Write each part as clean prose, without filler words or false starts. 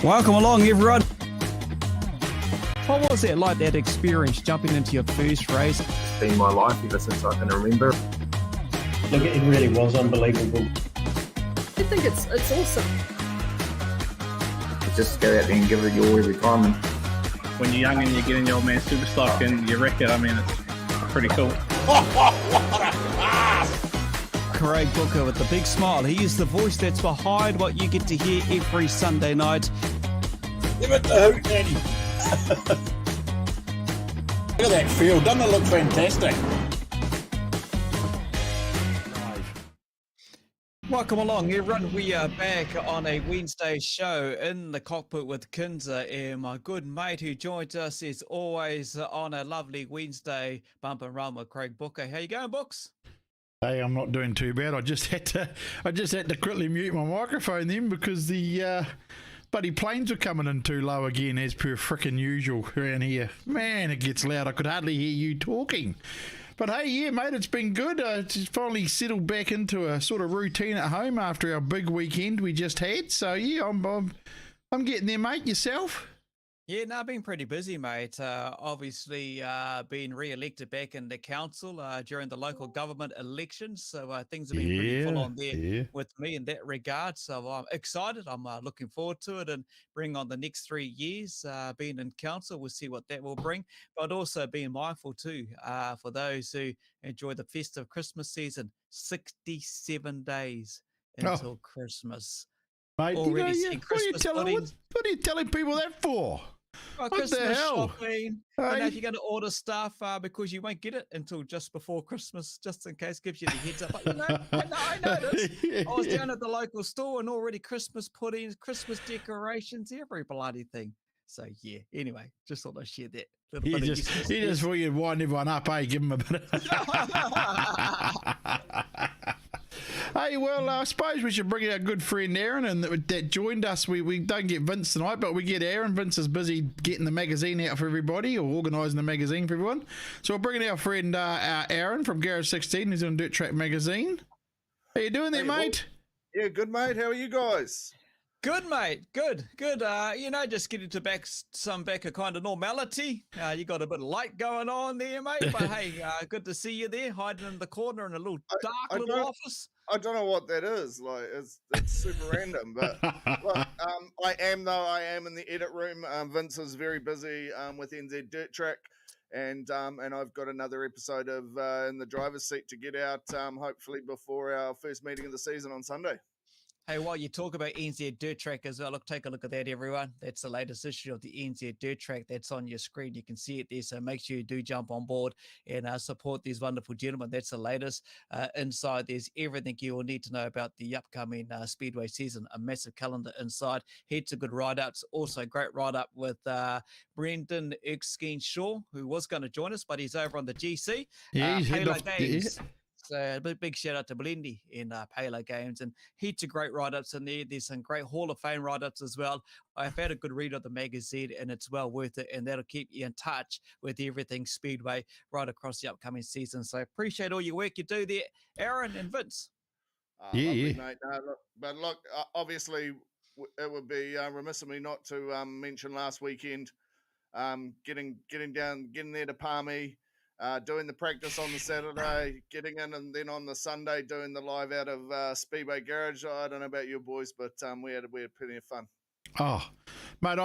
Welcome along, everyone. What was it like, that experience, jumping into your first race? It's been my life ever since I can remember. Look, it really was unbelievable. I think it's awesome. Just go out there and give it your all every time. And when you're young and you get in your old man super stock and you wreck it, I mean, it's pretty cool. Craig Booker with the big smile. He is the voice that's behind what you get to hear every Sunday night. Give it the hoot, Daddy. Look at that field. Doesn't it look fantastic? Welcome along, everyone. We are back on a Wednesday show in the cockpit with Kinser, and my good mate who joins us is always on a lovely Wednesday bump and run with Craig Booker. How you going, Books? Hey, I'm not doing too bad. I just had to quickly mute my microphone then because the bloody planes were coming in too low again, as per frickin' usual around here. Man, it gets loud. I could hardly hear you talking. But hey, yeah, mate, it's been good. Just finally settled back into a sort of routine at home after our big weekend we just had. So yeah, I'm getting there, mate. Yourself? Yeah, no, I've been pretty busy, mate. Obviously, being re-elected back in the council during the local government elections. So things have been pretty full on there with me in that regard. So I'm excited. I'm looking forward to it and bring on the next 3 years being in council. We'll see what that will bring. But also being mindful too for those who enjoy the festive Christmas season. 67 days until Christmas. Mate, Already what are you telling people that for? Well, what Christmas the hell? shopping. I know if you're going to order stuff because you won't get it until just before Christmas, just in case, gives you the heads up. But, I noticed. I was down at the local store and already Christmas puddings, Christmas decorations, every bloody thing. So, yeah, anyway, just thought I'd share that. You just thought you'd wind everyone up, eh? Give them a bit of... Hey, well, I suppose we should bring our good friend Aaron and that joined us. We don't get Vince tonight, but we get Aaron. Vince is busy getting the magazine out for everybody or organising the magazine for everyone. So we're bringing our friend Aaron from Garage 16. He's on Dirt Track Magazine. How you doing there, mate? Yeah, good, mate. How are you guys? Good, mate. Good. Just getting to back a kind of normality. You got a bit of light going on there, mate. But hey, good to see you there, hiding in the corner in a little dark little office. I don't know what that is. Like, it's super random. But look, I am in the edit room. Vince is very busy with NZ Dirt Track. And I've got another episode of In the Driver's Seat to get out, hopefully before our first meeting of the season on Sunday. Hey, while you talk about NZ Dirt Track as well, take a look at that, everyone. That's the latest issue of the NZ Dirt Track. That's on your screen. You can see it there. So make sure you do jump on board and support these wonderful gentlemen. That's the latest. Inside, there's everything you will need to know about the upcoming Speedway season. A massive calendar inside. Heaps of good write-ups. Also, great write-up with Brendan Erskine-Shaw, who was going to join us, but he's over on the GC. Yeah, he's Halo Games. So a big shout out to Blendy in Palo Games and heaps of great write-ups in there. There's some great Hall of Fame write-ups as well. I've had a good read of the magazine and it's well worth it, and that'll keep you in touch with everything Speedway right across the upcoming season. So appreciate all your work you do there, Aaron and Vince. Lovely, mate. Look, obviously it would be remiss of me not to mention last weekend, getting there to Palmy. Doing the practice on the Saturday, getting in, and then on the Sunday doing the live out of Speedway Garage. I don't know about you boys, but we had plenty of fun. Oh, mate,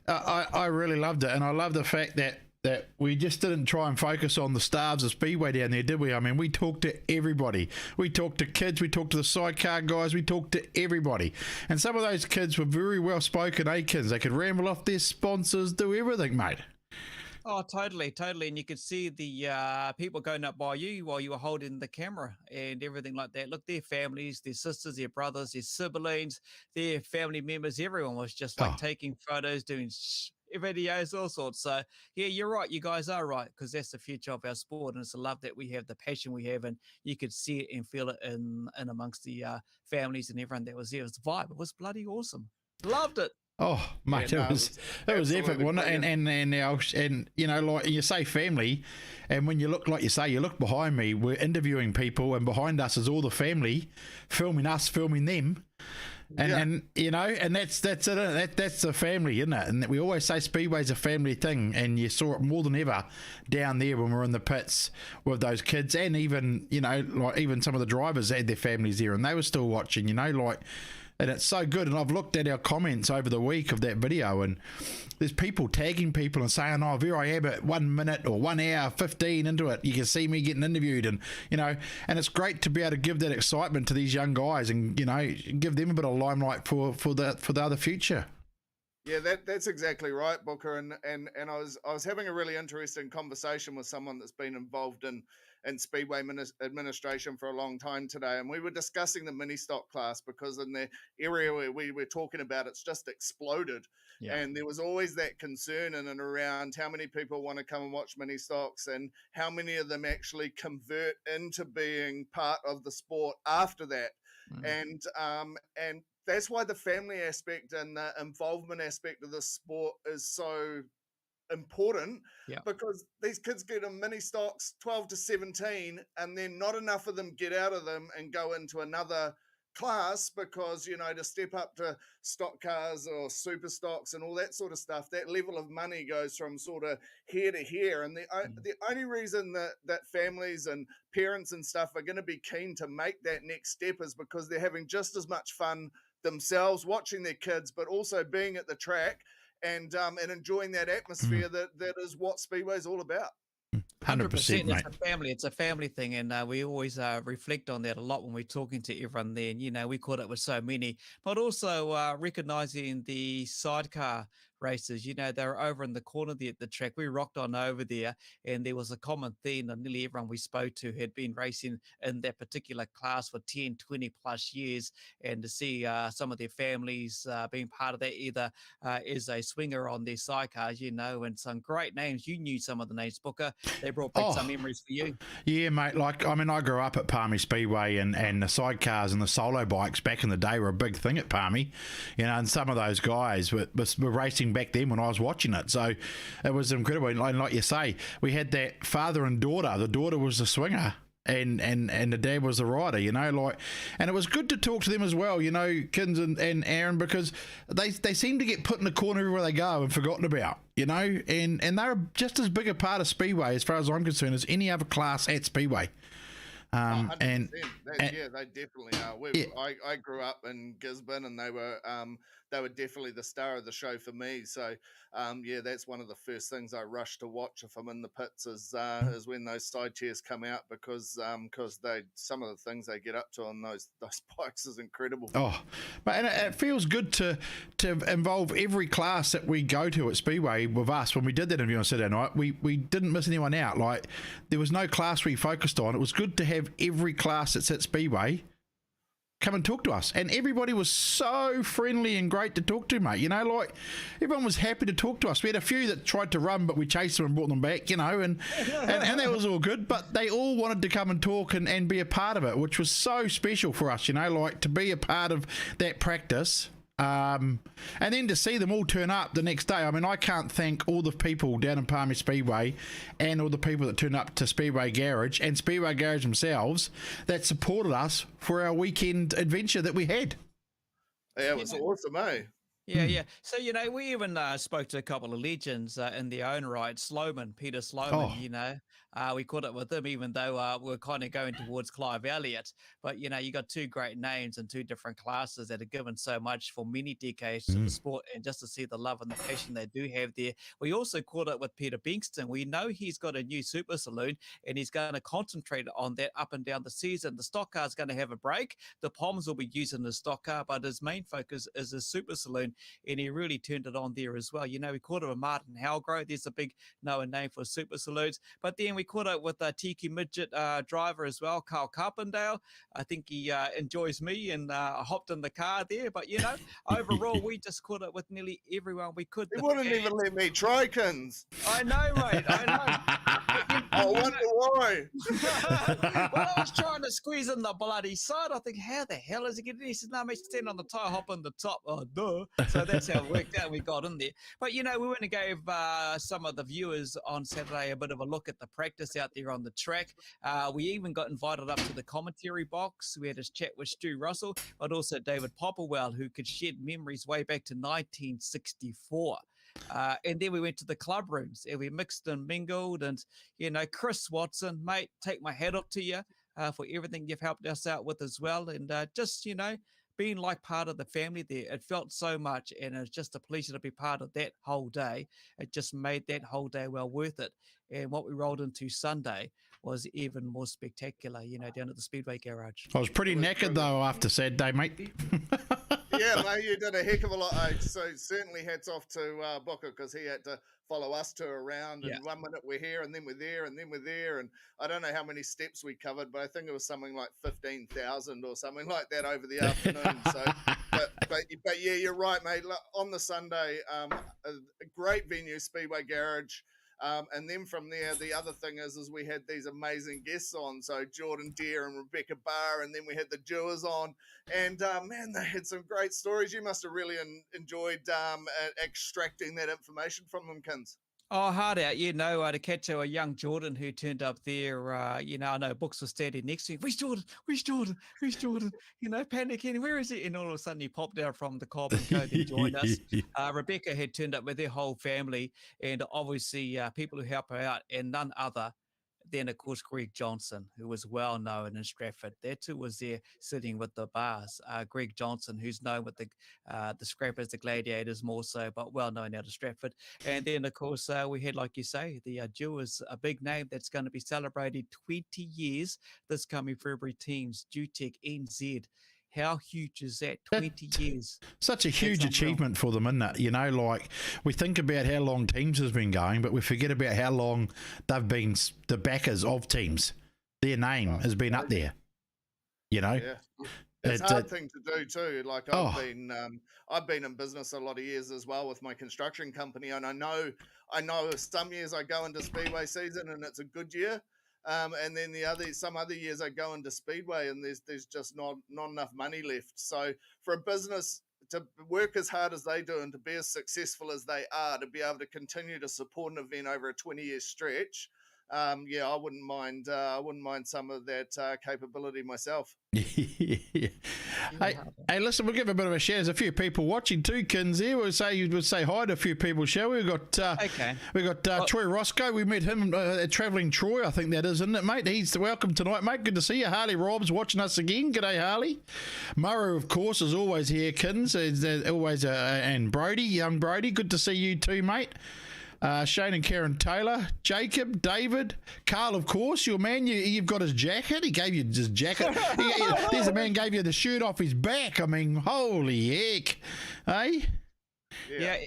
I really loved it, and I love the fact that we just didn't try and focus on the stars of Speedway down there, did we? I mean, we talked to everybody. We talked to kids, we talked to the sidecar guys, we talked to everybody. And some of those kids were very well spoken, kids. They could ramble off their sponsors, do everything, mate. Oh, totally. And you could see the people going up by you while you were holding the camera and everything like that. Look, their families, their sisters, their brothers, their siblings, their family members, everyone was just like taking photos, doing videos, all sorts. So, yeah, you're right. You guys are right, because that's the future of our sport. And it's the love that we have, the passion we have. And you could see it and feel it in amongst the families and everyone that was there. It was the vibe. It was bloody awesome. Loved it. Oh, mate, Yeah, it was epic, absolutely wasn't it? brilliant. And you know, like you say, family, and when you look, like you say, you look behind me, we're interviewing people, and behind us is all the family, filming us, filming them, and you know, and that's it. That's the family, isn't it? And we always say Speedway's a family thing, and you saw it more than ever down there when we were in the pits with those kids, and even, you know, like even some of the drivers had their families there, and they were still watching, you know, like. And it's so good. And I've looked at our comments over the week of that video, and there's people tagging people and saying, oh, here I am at 1 minute or 1 hour 15 into it. You can see me getting interviewed, and, you know, and it's great to be able to give that excitement to these young guys and, you know, give them a bit of limelight for the other future. Yeah, that's exactly right, Booker. And I was having a really interesting conversation with someone that's been involved in Speedway administration for a long time today, and we were discussing the mini stock class, because in the area where we were talking about, it's just exploded. Yeah. And there was always that concern in and around how many people want to come and watch mini stocks, and how many of them actually convert into being part of the sport after that. And that's why the family aspect and the involvement aspect of the sport is so important, because these kids get in mini stocks 12 to 17, and then not enough of them get out of them and go into another class, because, you know, to step up to stock cars or super stocks and all that sort of stuff, that level of money goes from sort of here to here. And the only reason that families and parents and stuff are going to be keen to make that next step is because they're having just as much fun themselves watching their kids, but also being at the track and enjoying that atmosphere that is what Speedway is all about. 100%, mate. It's a family thing, and we always reflect on that a lot when we're talking to everyone there. And, you know, we caught up with so many, but also recognizing the sidecar races. You know, they were over in the corner there at the track. We rocked on over there, and there was a common theme that nearly everyone we spoke to had been racing in that particular class for 10, 20 plus years. And to see some of their families being part of that, either as a swinger on their sidecars, you know, and some great names. You knew some of the names, Booker. They brought back some memories for you. Yeah, mate. Like, I mean, I grew up at Palmy Speedway, and the sidecars and the solo bikes back in the day were a big thing at Palmy, you know, and some of those guys were racing back then when I was watching it. So it was incredible. And like you say, we had that father and daughter. The daughter was the swinger, and the dad was the rider, you know, like, and it was good to talk to them as well, you know, Kins and Aaron, because they seem to get put in the corner everywhere they go and forgotten about, you know, and they're just as big a part of Speedway, as far as I'm concerned, as any other class at Speedway. They definitely are. I grew up in Gisborne, and they were definitely the star of the show for me. So that's one of the first things I rush to watch if I'm in the pits is when those side chairs come out, because they, some of the things they get up to on those bikes is incredible. Oh, and it feels good to involve every class that we go to at Speedway with us. When we did that interview on Saturday night, we didn't miss anyone out. Like, there was no class we focused on. It was good to have every class that's at Speedway come and talk to us, and everybody was so friendly and great to talk to, mate. You know, like, everyone was happy to talk to us. We had a few that tried to run, but we chased them and brought them back, you know, and that was all good, but they all wanted to come and talk and be a part of it, which was so special for us, you know, like, to be a part of that practice. And then to see them all turn up the next day. I mean, I can't thank all the people down in Palmy Speedway and all the people that turned up to Speedway Garage and Speedway Garage themselves that supported us for our weekend adventure that we had. Yeah, it was awesome, eh? Yeah. So, you know, we even spoke to a couple of legends in their own right. Peter Sloman, you know. We caught up with him, even though we're kind of going towards Clive Elliott. But, you know, you got two great names and two different classes that have given so much for many decades to the sport, and just to see the love and the passion they do have there. We also caught up with Peter Bingston. We know he's got a new super saloon, and he's going to concentrate on that up and down the season. The stock car is going to have a break. The Poms will be using the stock car, but his main focus is his super saloon, and he really turned it on there as well. You know, we caught up with Martin Halgrove. There's a big known name for super saloons. But then we caught up with a TQ midget driver as well, Carl Carpendale. I think he enjoys me and hopped in the car there. But, you know, overall, we just caught up with nearly everyone we could. He wouldn't even let me try, Kins. I know, mate. I know. wonder why. Well, I was trying to squeeze in the bloody side. I think, how the hell is he getting in? He said, no, mate, stand on the tire, hop on the top. Oh, duh. So that's how it worked out. We got in there. But, we went and gave some of the viewers on Saturday a bit of a look at the practice out there on the track. We even got invited up to the commentary box. We had a chat with Stu Russell, but also David Popplewell, who could shed memories way back to 1964. And then we went to the club rooms and we mixed and mingled. And, Chris Watson, mate, take my hat off to you for everything you've helped us out with as well. And just, being like part of the family there, it felt so much. And it's just a pleasure to be part of that whole day. It just made that whole day well worth it. And what we rolled into Sunday was even more spectacular, down at the Speedway garage. I was pretty knackered, though, after Saturday, mate. Yeah, mate, you did a heck of a lot. So certainly hats off to Booker, because he had to follow us two around. And 1 minute we're here, and then we're there, and then we're there. And I don't know how many steps we covered, but I think it was something like 15,000 or something like that over the afternoon. So, but yeah, you're right, mate. On the Sunday, a great venue, Speedway Garage. And then from there, the other thing is we had these amazing guests on. So Jordan Deere and Rebecca Barr, and then we had the Jewers on. And, man, they had some great stories. You must have really enjoyed extracting that information from them, Kins. Oh, hard out, to catch a young Jordan who turned up there. I know Books was standing next to him. Where's Jordan? Where's Jordan? Where's Jordan? Panicking. Where is he? And all of a sudden he popped out from the Cobb and Co. and joined us. Rebecca had turned up with their whole family, and obviously people who help her out, and none other than, of course, Greg Johnson, who was well known in Stratford. That too was there sitting with the bars. Greg Johnson, who's known with the Scrappers, the Gladiators more so, but well known out of Stratford. And then, of course, we had, like you say, the Jewers, a big name that's going to be celebrating 20 years this coming February. Teams, Jutech, NZ. How huge is that? 20 years. Such a huge achievement for them, isn't it? Like we think about how long Teams has been going, but we forget about how long they've been the backers of Teams. Their name has been up there. Yeah. It's a hard thing to do too. Like I've been in business a lot of years as well with my construction company, and I know some years I go into Speedway season and it's a good year. And then some other years I go into Speedway and there's just not enough money left. So for a business to work as hard as they do and to be as successful as they are, to be able to continue to support an event over a 20-year stretch, I wouldn't mind some of that capability myself. Hey, listen, we'll give a bit of a share. There's a few people watching too, Kins. Here, we'll say hi to a few people, shall we? We got Troy Roscoe. We met him at Travelling Troy, I think that is, isn't it, mate? He's welcome tonight, mate. Good to see you. Harley Robs watching us again. G'day, Harley. Murray, of course, is always here, Kins. Always, and Brody, young Brody. Good to see you too, mate. Shane and Karen Taylor, Jacob, David, Carl, of course, your man, you've got his jacket. He gave you his jacket. There's a man gave you the shirt off his back. I mean, holy heck. Hey? Yeah.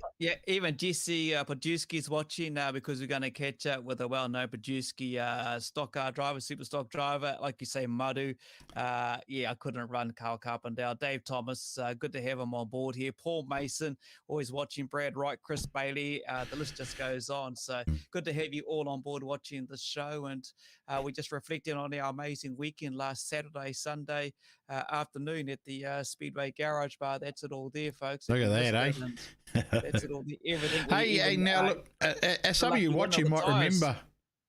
Even Jesse Podjursky's watching because we're going to catch up with a well-known Podjursky stock car driver, super stock driver, like you say, Madu. I couldn't run Carl Carpendale. Dave Thomas, good to have him on board here. Paul Mason, always watching. Brad Wright, Chris Bailey. The list just goes on. So good to have you all on board watching the show. And we just reflected on our amazing weekend last Saturday, Sunday afternoon at the Speedway Garage Bar. That's it all there, folks. Look at that, eh? That's it all there. Everything. Hey, now look, as some of you watching might remember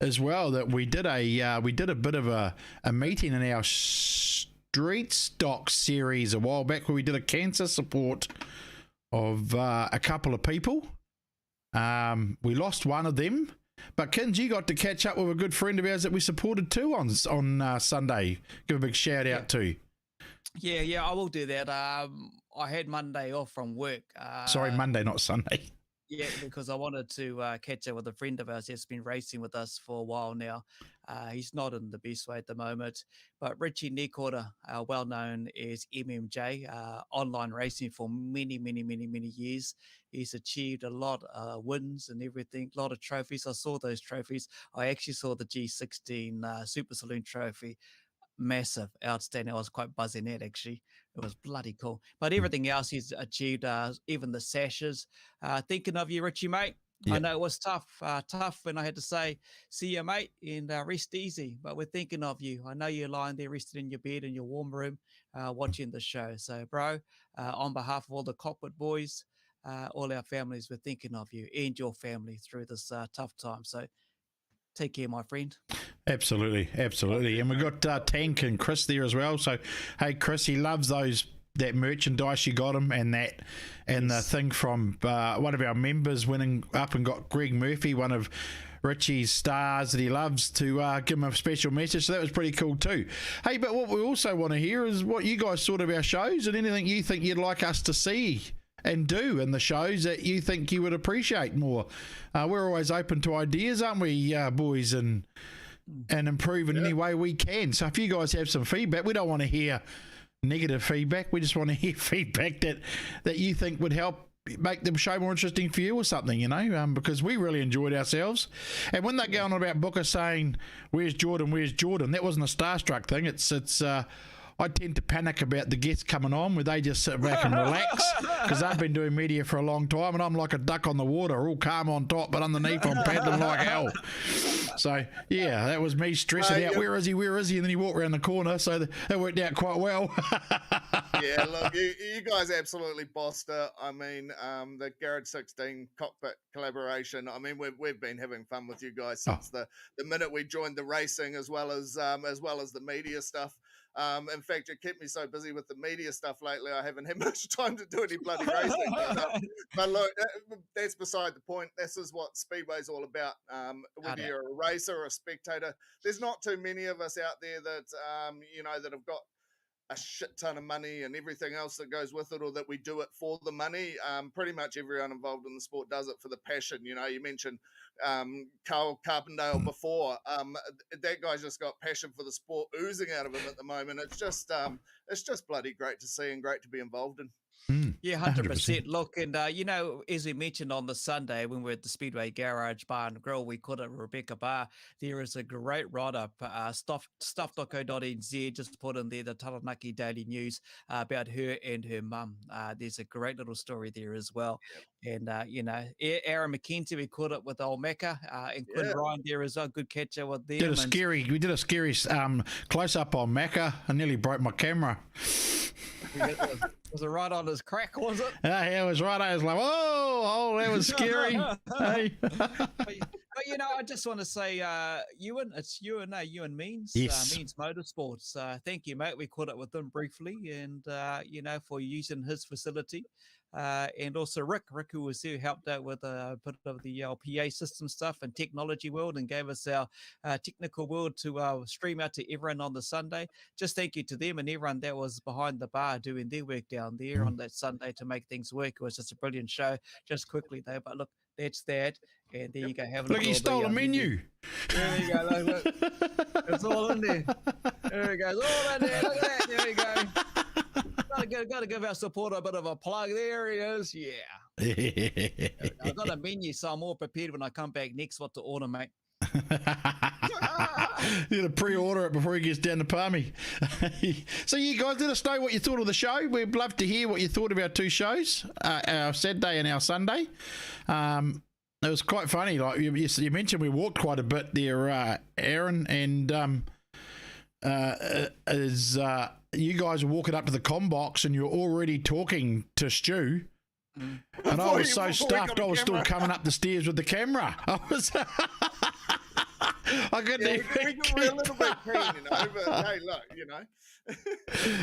as well that we did a bit of a meeting in our street stock series a while back where we did a cancer support of a couple of people. We lost one of them, but Kins, you got to catch up with a good friend of ours that we supported too on Sunday. Give a big shout out to. Yeah, I will do that. I had Monday off from work. Sorry, Monday, not Sunday. Yeah, because I wanted to catch up with a friend of ours that's been racing with us for a while now. He's not in the best way at the moment, but Richie Neckwater, well known as MMJ, online racing for many, many, many, many years. He's achieved a lot of wins and everything, a lot of trophies. I saw those trophies. I actually saw the G16 Super Saloon trophy. Massive, outstanding. I was quite buzzing at actually. It was bloody cool. But everything else he's achieved, even the sashes. Thinking of you, Richie, mate. I know it was tough when I had to say, see you, mate, and rest easy. But we're thinking of you. I know you're lying there resting in your bed in your warm room watching the show. So, bro, on behalf of all the Kokpit boys, all our families, we're thinking of you and your family through this tough time. So take care, my friend. Absolutely. And we've got Tank and Chris there as well. So, hey, Chris, he loves that merchandise you got him, and the thing from one of our members winning up and got Greg Murphy, one of Richie's stars that he loves, to give him a special message. So that was pretty cool too. Hey, but what we also want to hear is what you guys thought of our shows and anything you think you'd like us to see and do in the shows that you think you would appreciate more. We're always open to ideas, aren't we, boys, and improve in any way we can. So if you guys have some feedback, we don't want to hear negative feedback. We just want to hear feedback that you think would help make the show more interesting for you or something, because we really enjoyed ourselves. And when they're going on about Booker saying, where's Jordan, that wasn't a starstruck thing. It's I tend to panic about the guests coming on where they just sit back and relax, because I've been doing media for a long time and I'm like a duck on the water, all calm on top, but underneath I'm paddling like hell. So, yeah, that was me stressing out, where is he? And then he walked around the corner, so that worked out quite well. Yeah, look, you guys absolutely bossed it. I mean, the Garage 16 Cockpit collaboration, I mean, we've been having fun with you guys since the minute we joined the racing, as well as the media stuff. In fact, it kept me so busy with the media stuff lately, I haven't had much time to do any bloody racing. But look, that's beside the point. This is what Speedway's all about. Whether you're a racer or a spectator, there's not too many of us out there that, that have got a shit ton of money and everything else that goes with it, or that we do it for the money. Pretty much everyone involved in the sport does it for the passion. You mentioned Carl Carpendale before. That guy's just got passion for the sport oozing out of him at the moment. It's just bloody great to see and great to be involved in. Yeah, 100%. Look, and as we mentioned on the Sunday when we were at the Speedway Garage Bar and Grill, we called it Rebecca Bar. There is a great write-up, stuff.co.nz, just put in there the Taranaki Daily News about her and her mum. There's a great little story there as well. Yep. And, Aaron McKenzie, we caught it with old Macca, and Quinn Ryan there as well. Good catch-up with them. We did a scary close-up on Macca. I nearly broke my camera. Was it right on his crack, was it? Yeah, it was right. I was like, oh, that was scary. Hey. But I just want to say, Ewan Means, yes. Means Motorsports. Thank you, mate. We caught up with him briefly, and for using his facility. And also Rick, who was there, helped out with a bit of the PA system stuff and technology world, and gave us our technical world to stream out to everyone on the Sunday. Just thank you to them and everyone that was behind the bar doing their work down there on that Sunday to make things work. It was just a brilliant show. Just quickly though, but look, that's that. And there you go. Look, he stole a menu. There you go. Look. It's all in there. There we go. It's all in there. Look at that. There you go. Got to give our supporter a bit of a plug. There he is. Yeah. I've got a menu, so I'm more prepared when I come back next what to order, mate. You got to pre-order it before he gets down to Palmy. So you guys, let us know what you thought of the show. We'd love to hear what you thought of our two shows, our Saturday and our Sunday. It was quite funny. Like you mentioned, we walked quite a bit there, Aaron, and you guys were walking up to the comm box and you're already talking to Stu. And I was so stuffed, I was still coming up the stairs with the camera. I couldn't even. We're a little bit keen, but hey, look,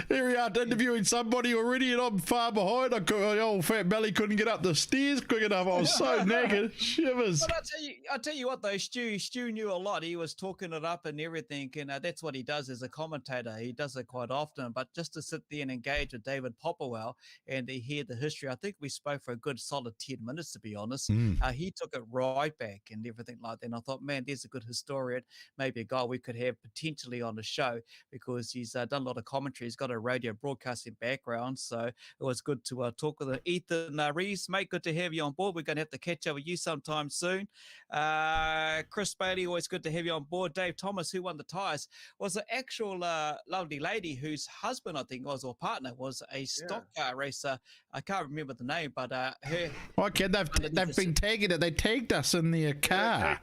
Here we are interviewing somebody already, and I'm far behind. My old fat belly couldn't get up the stairs quick enough. I was so knackered. Shivers. But I'll tell you what though, Stu knew a lot. He was talking it up and everything, and that's what he does as a commentator. He does it quite often. But just to sit there and engage with David Popperwell and to hear the history, I think we spoke for a good solid 10 minutes, to be honest. He took it right back and everything like that. And I thought, man, there's a good historian historian, maybe a guy we could have potentially on the show because he's done a lot of commentary. He's got a radio broadcasting background, so it was good to talk with him. Ethan Rees, mate, good to have you on board. We're going to have to catch up with you sometime soon. Chris Bailey, always good to have you on board. Dave Thomas, who won the tyres, was an actual lovely lady whose husband, I think, was, or partner, was a stock car racer. I can't remember the name, but her. Okay, they've been tagging it. They tagged us in their car.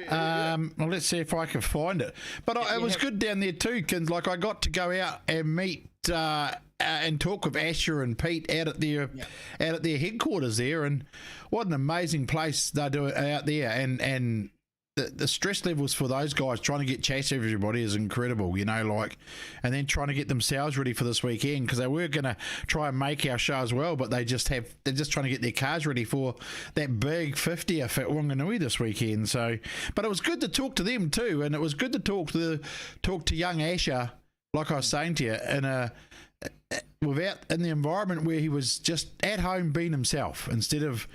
Well, let's see if I can find it. But it was good down there too, Kins. Like, I got to go out and meet and talk with Asher and Pete out at their headquarters there, and what an amazing place they're doing out there. And the stress levels for those guys trying to get chased everybody is incredible, you know, like, and then trying to get themselves ready for this weekend, because they were going to try and make our show as well, but they're just trying to get their cars ready for that big 50th at Wanganui this weekend. So, but it was good to talk to them too, and it was good to talk to young Asher, like I was saying to you, in the environment where he was just at home being himself instead of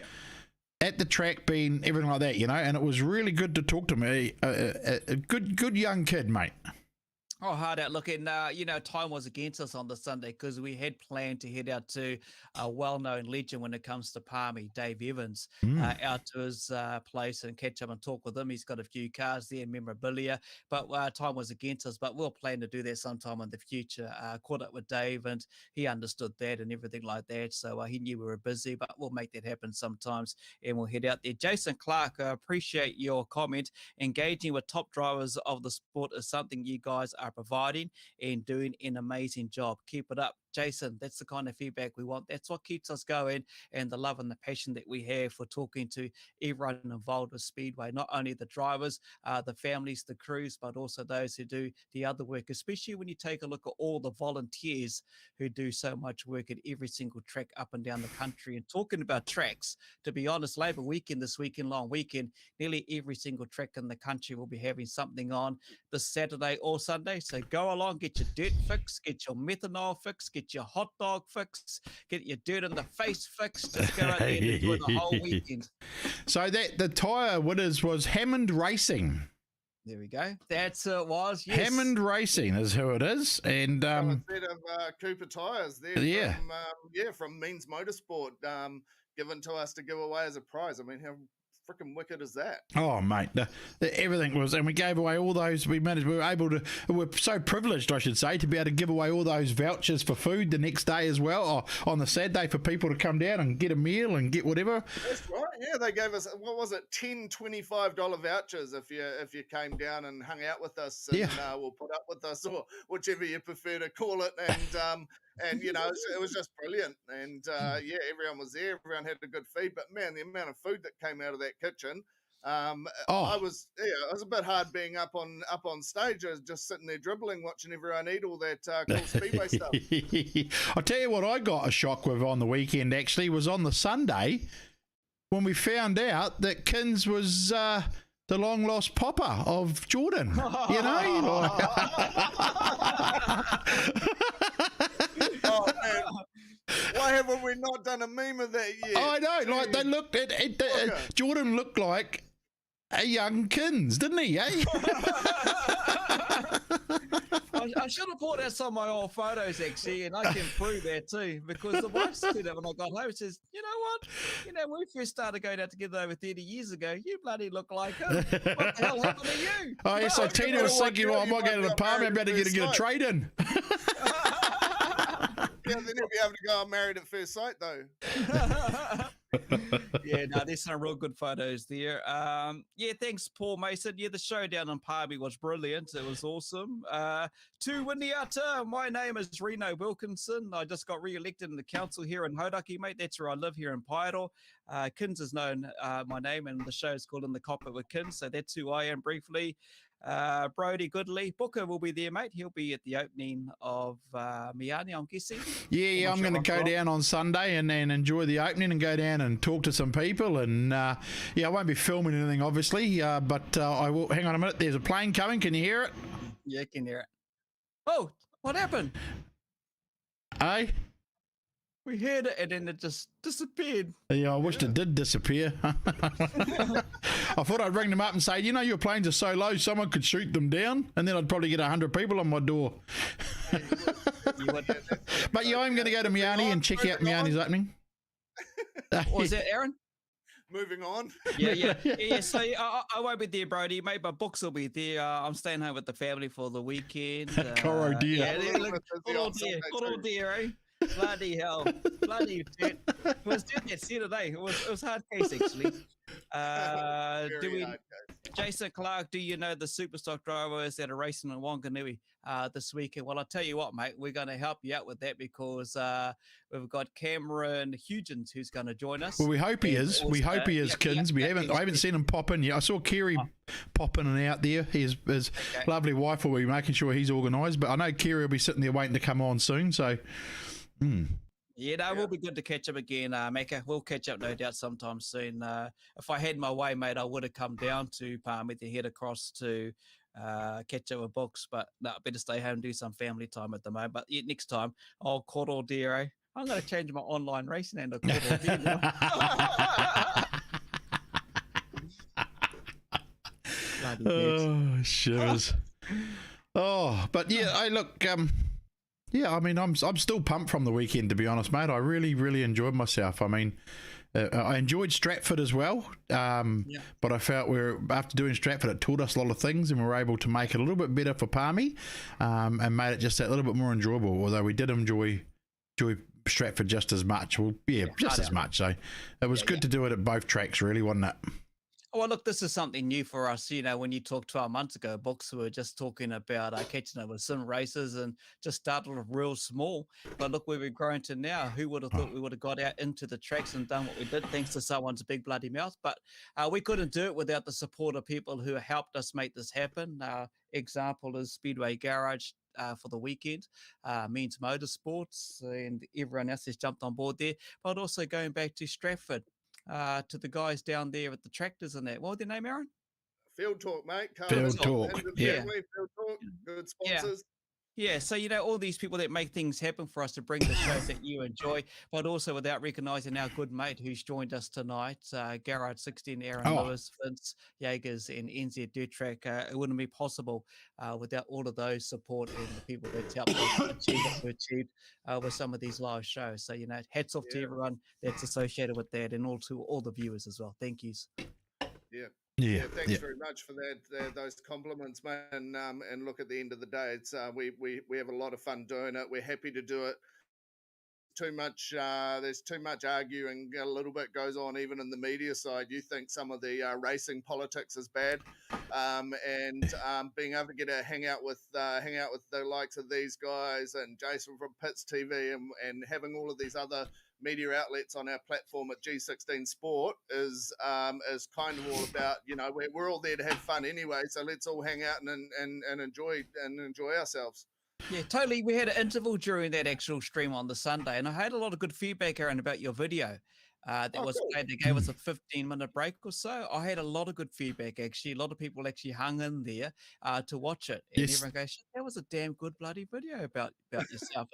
at the track being everything like that, you know. And it was really good to talk to me. A good young kid, mate. Oh, hard out. Look, and, time was against us on the Sunday because we had planned to head out to a well-known legend when it comes to Palmy, Dave Evans, out to his place and catch up and talk with him. He's got a few cars there, memorabilia, but time was against us. But we'll plan to do that sometime in the future. Caught up with Dave, and he understood that and everything like that. So he knew we were busy, but we'll make that happen sometimes, and we'll head out there. Jason Clark, I appreciate your comment. Engaging with top drivers of the sport is something you guys are providing and doing an amazing job. Keep it up, Jason. That's the kind of feedback we want. That's what keeps us going, and the love and the passion that we have for talking to everyone involved with Speedway, not only the drivers, the families, the crews, but also those who do the other work, especially when you take a look at all the volunteers who do so much work at every single track up and down the country. And talking about tracks, to be honest, Labour weekend, this weekend, long weekend, nearly every single track in the country will be having something on this Saturday or Sunday. So go along, get your dirt fix, get your methanol fix, get your hot dog fix, get your dirt in the face fix. Just go out there and enjoy the whole weekend. So that the tyre winners was Hammond Racing. There we go. That's who it was. Yes. Hammond Racing is who it is, and instead of Cooper tyres there, from Means Motorsport, given to us to give away as a prize. I mean, how freaking wicked is that? Oh, mate, everything was, and we gave away all those. We were so privileged, I should say, to be able to give away all those vouchers for food the next day as well, or on the Saturday for people to come down and get a meal and get whatever. That's right. Yeah, they gave us, what was it, 10 $25 vouchers if you came down and hung out with us, and we'll put up with us, or whichever you prefer to call it, and you know, it was just brilliant. And everyone was there. Everyone had a good feed. But man, the amount of food that came out of that kitchen, it was a bit hard being up on stage. I was just sitting there dribbling, watching everyone eat all that cool Speedway stuff. I'll tell you what I got a shock with on the weekend, actually, was on the Sunday when we found out that Kins was the long lost papa of Jordan. You know? Oh, man. Why haven't we not done a meme of that yet? I know, like they looked at Jordan looked like a young Kins, didn't he? Eh? I should have brought out some of my old photos, actually, and I can prove that too, because the wife said that when I got home. She says, you know what? You know, when we first started going out together over 30 years ago, you bloody look like him. What the hell happened to you? Oh, yeah, so Tina was thinking, well, I might go to the party, I'm about to get a trade in. Yeah, then you'll be able to go on Married at First Sight, though. Yeah, no, there's some real good photos there. Thanks, Paul Mason. Yeah, the show down in Palmy was brilliant. It was awesome. To Winiata, my name is Rino Wilkinson. I just got re-elected in the council here in Hodaki, mate. That's where I live, here in Pairo. Kins is known my name, and the show is called In the Kokpit with Kins, so that's who I am briefly. Brody Goodley, Booker will be there, mate. He'll be at the opening of Miani, I'm guessing. Yeah, I'm going to go down on Sunday and enjoy the opening and go down and talk to some people. And I won't be filming anything, obviously, but I will. Hang on a minute. There's a plane coming. Can you hear it? Yeah, I can hear it. Oh, what happened? Hey? We heard it and then it just disappeared. Yeah, I wished it did disappear. I thought I'd ring them up and say, you know, your planes are so low, someone could shoot them down, and then I'd probably get 100 people on my door. But yeah, I'm going to go to Miani and check out Miani's opening. What was that, Aaron? Moving on. Yeah. So I won't be there, Brody. Mate, my books will be there. I'm staying home with the family for the weekend. Coro dear. Good old dear, eh? Bloody hell. Bloody shit. It was doing that Saturday. It was hard case, actually. Jason Clark, do you know the Superstock drivers that are racing in Wanganui this weekend? Well, I'll tell you what, mate, we're going to help you out with that because we've got Cameron Hugens who's going to join us. Well, we hope he is. We hope he is, Kins. I haven't seen him pop in yet. I saw Kerry pop in and out there. His lovely wife will be making sure he's organised, but I know Kerry will be sitting there waiting to come on soon, so... Yeah, we'll be good to catch up again, Macca. We'll catch up, no doubt, sometime soon. If I had my way, mate, I would have come down to Palmy to head across to catch up with books, but no, better stay home and do some family time at the moment. But yeah, next time, I'll Cordell dear, eh? I'm going to change my online racing and to Cordell dear now. Oh, shivers. Oh, but yeah, I look... Yeah, I mean, I'm still pumped from the weekend, to be honest, mate. I really, really enjoyed myself. I mean, I enjoyed Stratford as well, but I felt after doing Stratford, it taught us a lot of things, and we were able to make it a little bit better for Palmy, and made it just a little bit more enjoyable. Although we did enjoy Stratford just as much. Well, just as much. So it was good to do it at both tracks, really, wasn't it? Well, look, this is something new for us. You know, when you talked 12 months ago, books were just talking about catching up with sim races and just started real small. But look, where we've grown to now. Who would have thought we would have got out into the tracks and done what we did, thanks to someone's big bloody mouth. But we couldn't do it without the support of people who helped us make this happen. Example is Speedway Garage for the weekend, Means Motorsports, and everyone else has jumped on board there. But also going back to Stratford. To the guys down there at the tractors and that. What was their name, Aaron? Field Talk, mate. Field Talk. Yeah. Field Talk. Good sponsors. Yeah, so, you know, all these people that make things happen for us to bring the shows that you enjoy, but also without recognising our good mate who's joined us tonight, Garage 16, Aaron Lewis, Vince Jaegers, and NZ Dirt Track. It wouldn't be possible without all of those support and the people that's helped us achieve what we achieved with some of these live shows. So, you know, hats off to everyone that's associated with that and all the viewers as well. Thank yous. Yeah, thanks very much for that. Those compliments, man. And look, at the end of the day, it's we have a lot of fun doing it. We're happy to do it. There's too much arguing. A little bit goes on even in the media side. You think some of the racing politics is bad, and being able to get to hang out with the likes of these guys and Jason from Pits TV and having all of these other media outlets on our platform at G16 Sport is kind of all about, you know, we're all there to have fun anyway, so let's all hang out and enjoy ourselves. Yeah, totally. We had an interval during that actual stream on the Sunday, and I had a lot of good feedback, Aaron, about your video. That was played. They gave us a 15-minute break or so. I had a lot of good feedback, actually. A lot of people actually hung in there to watch it. And everyone goes, that was a damn good bloody video about yourself.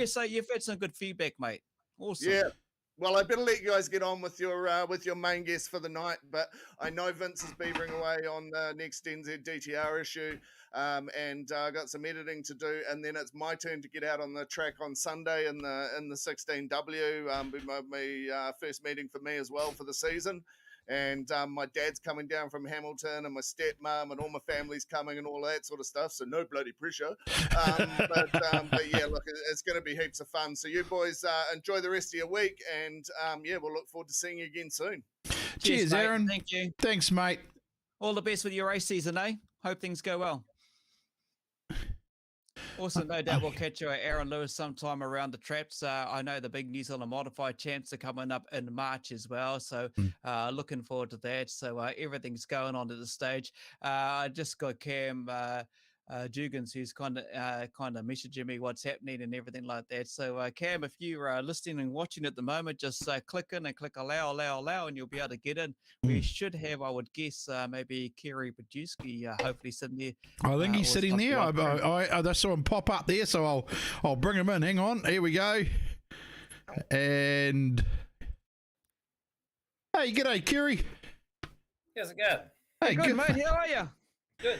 So you've had some good feedback, mate. Awesome. Yeah. Well, I better let you guys get on with your main guest for the night, but I know Vince is beavering away on the next NZ DTR issue, and I got some editing to do, and then it's my turn to get out on the track on Sunday in the 16W. Be my first meeting for me as well for the season. And my dad's coming down from Hamilton, and my stepmom and all my family's coming and all that sort of stuff. So no bloody pressure. But yeah, look, it's going to be heaps of fun. So you boys enjoy the rest of your week, and we'll look forward to seeing you again soon. Cheers, Aaron. Thank you. Thanks, mate. All the best with your race season, eh? Hope things go well. Also, no doubt we'll catch you at Aaron Lewis sometime around the traps. I know the big New Zealand Modified Champs are coming up in March as well. So looking forward to that. So everything's going on at this stage. I just got Cam Jurgens, who's kind of messaging me what's happening and everything like that. So Cam, if you're listening and watching at the moment, just click in and click allow, and you'll be able to get in. We should have, I would guess, maybe Kerry Podjursky hopefully sitting there. I think he's sitting there. I saw him pop up there, so I'll bring him in. Hang on, here we go. And hey, g'day, Kerry. How's it going? Hey, Good, mate. How are you? Good.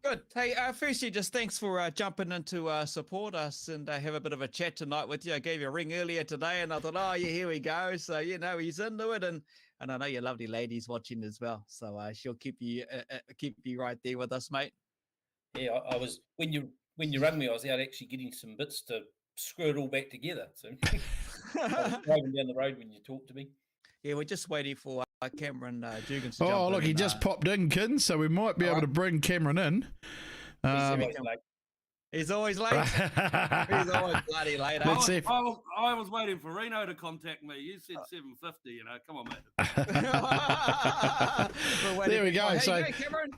Good. Hey, firstly, just thanks for jumping in to support us and have a bit of a chat tonight with you. I gave you a ring earlier today, and I thought, oh, yeah, here we go. So, he's into it, and I know your lovely lady's watching as well. So she'll keep you right there with us, mate. Yeah, I was when you rang me, I was out actually getting some bits to screw it all back together. So I was driving down the road when you talked to me. Yeah, we're just waiting for Cameron Jurgen to jump in. Oh, look, he just popped in, Kin, so we might be able to bring Cameron in. He's always late. He's always bloody late. I was waiting for Rino to contact me. You said 7:50. Come on, mate. There we go. Hey, so, hey, Cameron.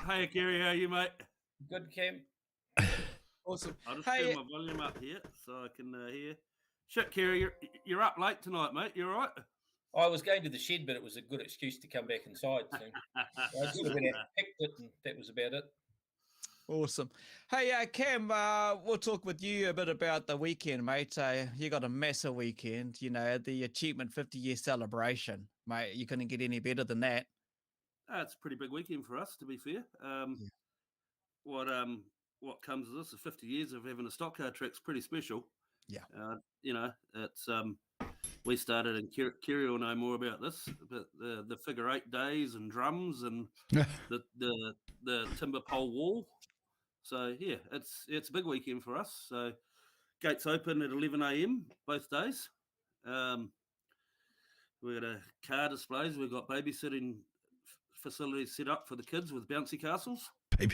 Hey, Kerry, how are you, mate? Good, Cam. Awesome. I'll just turn my volume up here so I can hear. Shit, Kerry, you're up late tonight, mate. You all right? I was going to the shed, but it was a good excuse to come back inside. So I just went out and picked it, and that was about it. Awesome. Hey, Cam, we'll talk with you a bit about the weekend, mate. You got a massive weekend, the Achievement 50-year celebration, mate. You couldn't get any better than that. It's a pretty big weekend for us, to be fair. What comes of this, the 50 years of having a stock car track's pretty special. Yeah. It's we started, and Kerry will know more about this, but the figure 8 days and drums and the timber pole wall. So yeah, it's a big weekend for us. So gates open at 11 a.m. both days. We've got car displays. We've got babysitting facilities set up for the kids with bouncy castles. So,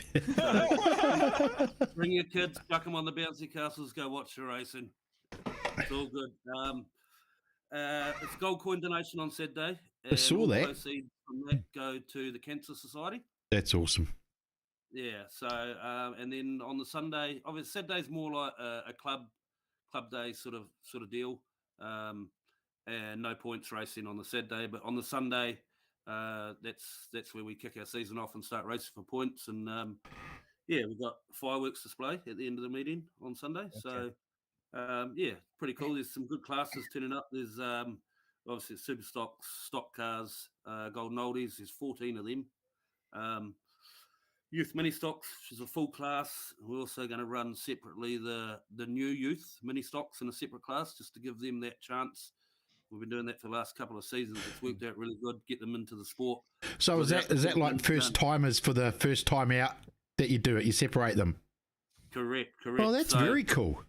bring your kids, chuck them on the bouncy castles, go watch the racing. It's all good. It's gold coin donation on Saturday. I saw that. Proceeds from that go to the Kinser Society. That's awesome. Yeah. So and then on the Sunday, obviously Saturday's more like a club day sort of deal. And no points racing on the Saturday, but on the Sunday, that's where we kick our season off and start racing for points. And we've got fireworks display at the end of the meeting on Sunday. Okay. So pretty cool. There's some good classes turning up. There's obviously super stock cars, golden oldies. There's 14 of them. Youth mini stocks, which is a full class. We're also going to run separately the new youth mini stocks in a separate class, just to give them that chance. We've been doing that for the last couple of seasons. It's worked out really good, get them into the sport. So is that like first timers for the first time out that you do it? You separate them. Correct. Oh, that's very cool.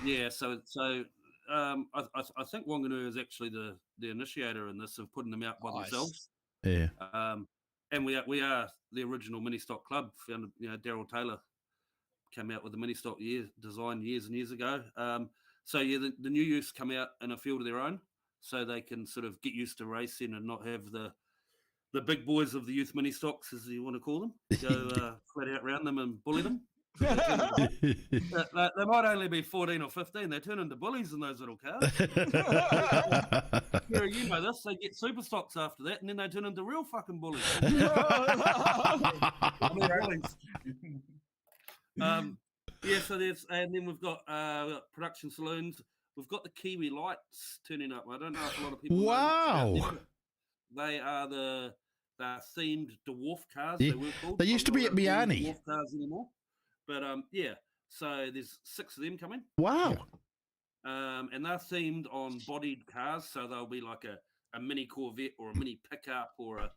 Yeah. So I think Wanganui is actually the initiator in this, of putting them out by themselves. Yeah. And we are the original mini stock club. Founded, Daryl Taylor came out with the mini stock design years and years ago. So the new youths come out in a field of their own, so they can sort of get used to racing and not have the big boys of the youth mini stocks, as you want to call them, go flat out around them and bully them. They might only be 14 or 15. They turn into bullies in those little cars. You know this. They get super stocks after that, and then they turn into real fucking bullies. So there's, and then we've got production saloons. We've got the Kiwi lights turning up. I don't know if a lot of people know much about them. They are the themed dwarf cars. Yeah. They were called. They used to be at Miani. Dwarf cars anymore. But so there's 6 of them coming. Wow. And they're themed on bodied cars, so they'll be like a mini Corvette or a mini pickup or a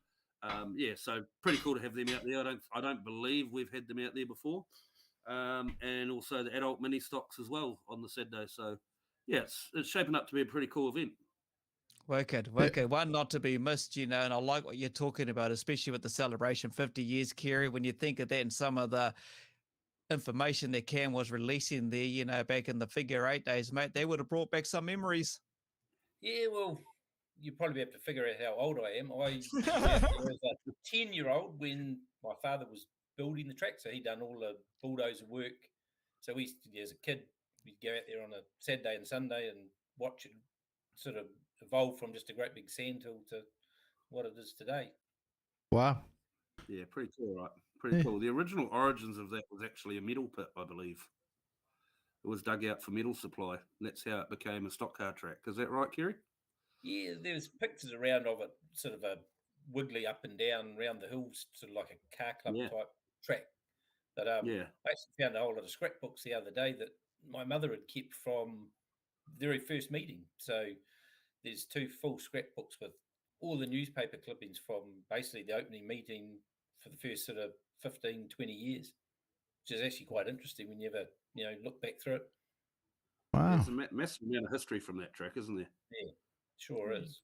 so pretty cool to have them out there. I don't believe we've had them out there before. And also the adult mini stocks as well on the Saturday. So it's shaping up to be a pretty cool event. Wicked. One not to be missed, and I like what you're talking about, especially with the celebration 50 years, Kerry. When you think of that and some of the information that Cam was releasing there, back in the figure 8 days, mate, they would have brought back some memories. Yeah, well, you probably have to figure out how old I am. I was a 10-year-old when my father was building the track, so he'd done all the bulldozer work. So we used to, as a kid, we'd go out there on a Saturday and Sunday and watch it sort of evolve from just a great big sandhill to what it is today. Wow. Yeah, pretty cool, right? Pretty cool. The original origins of that was actually a metal pit, I believe. it was dug out for metal supply. That's how it became a stock car track. Is that right, Kerry? Yeah, there's pictures around of it, sort of a wiggly up and down around the hills, sort of like a car club type track. But I actually found a whole lot of scrapbooks the other day that my mother had kept from the very first meeting. So there's 2 full scrapbooks with all the newspaper clippings from basically the opening meeting for the first sort of 15, 20 years, which is actually quite interesting when you ever, look back through it. Wow. There's a massive amount of history from that track, isn't there? Yeah, sure is.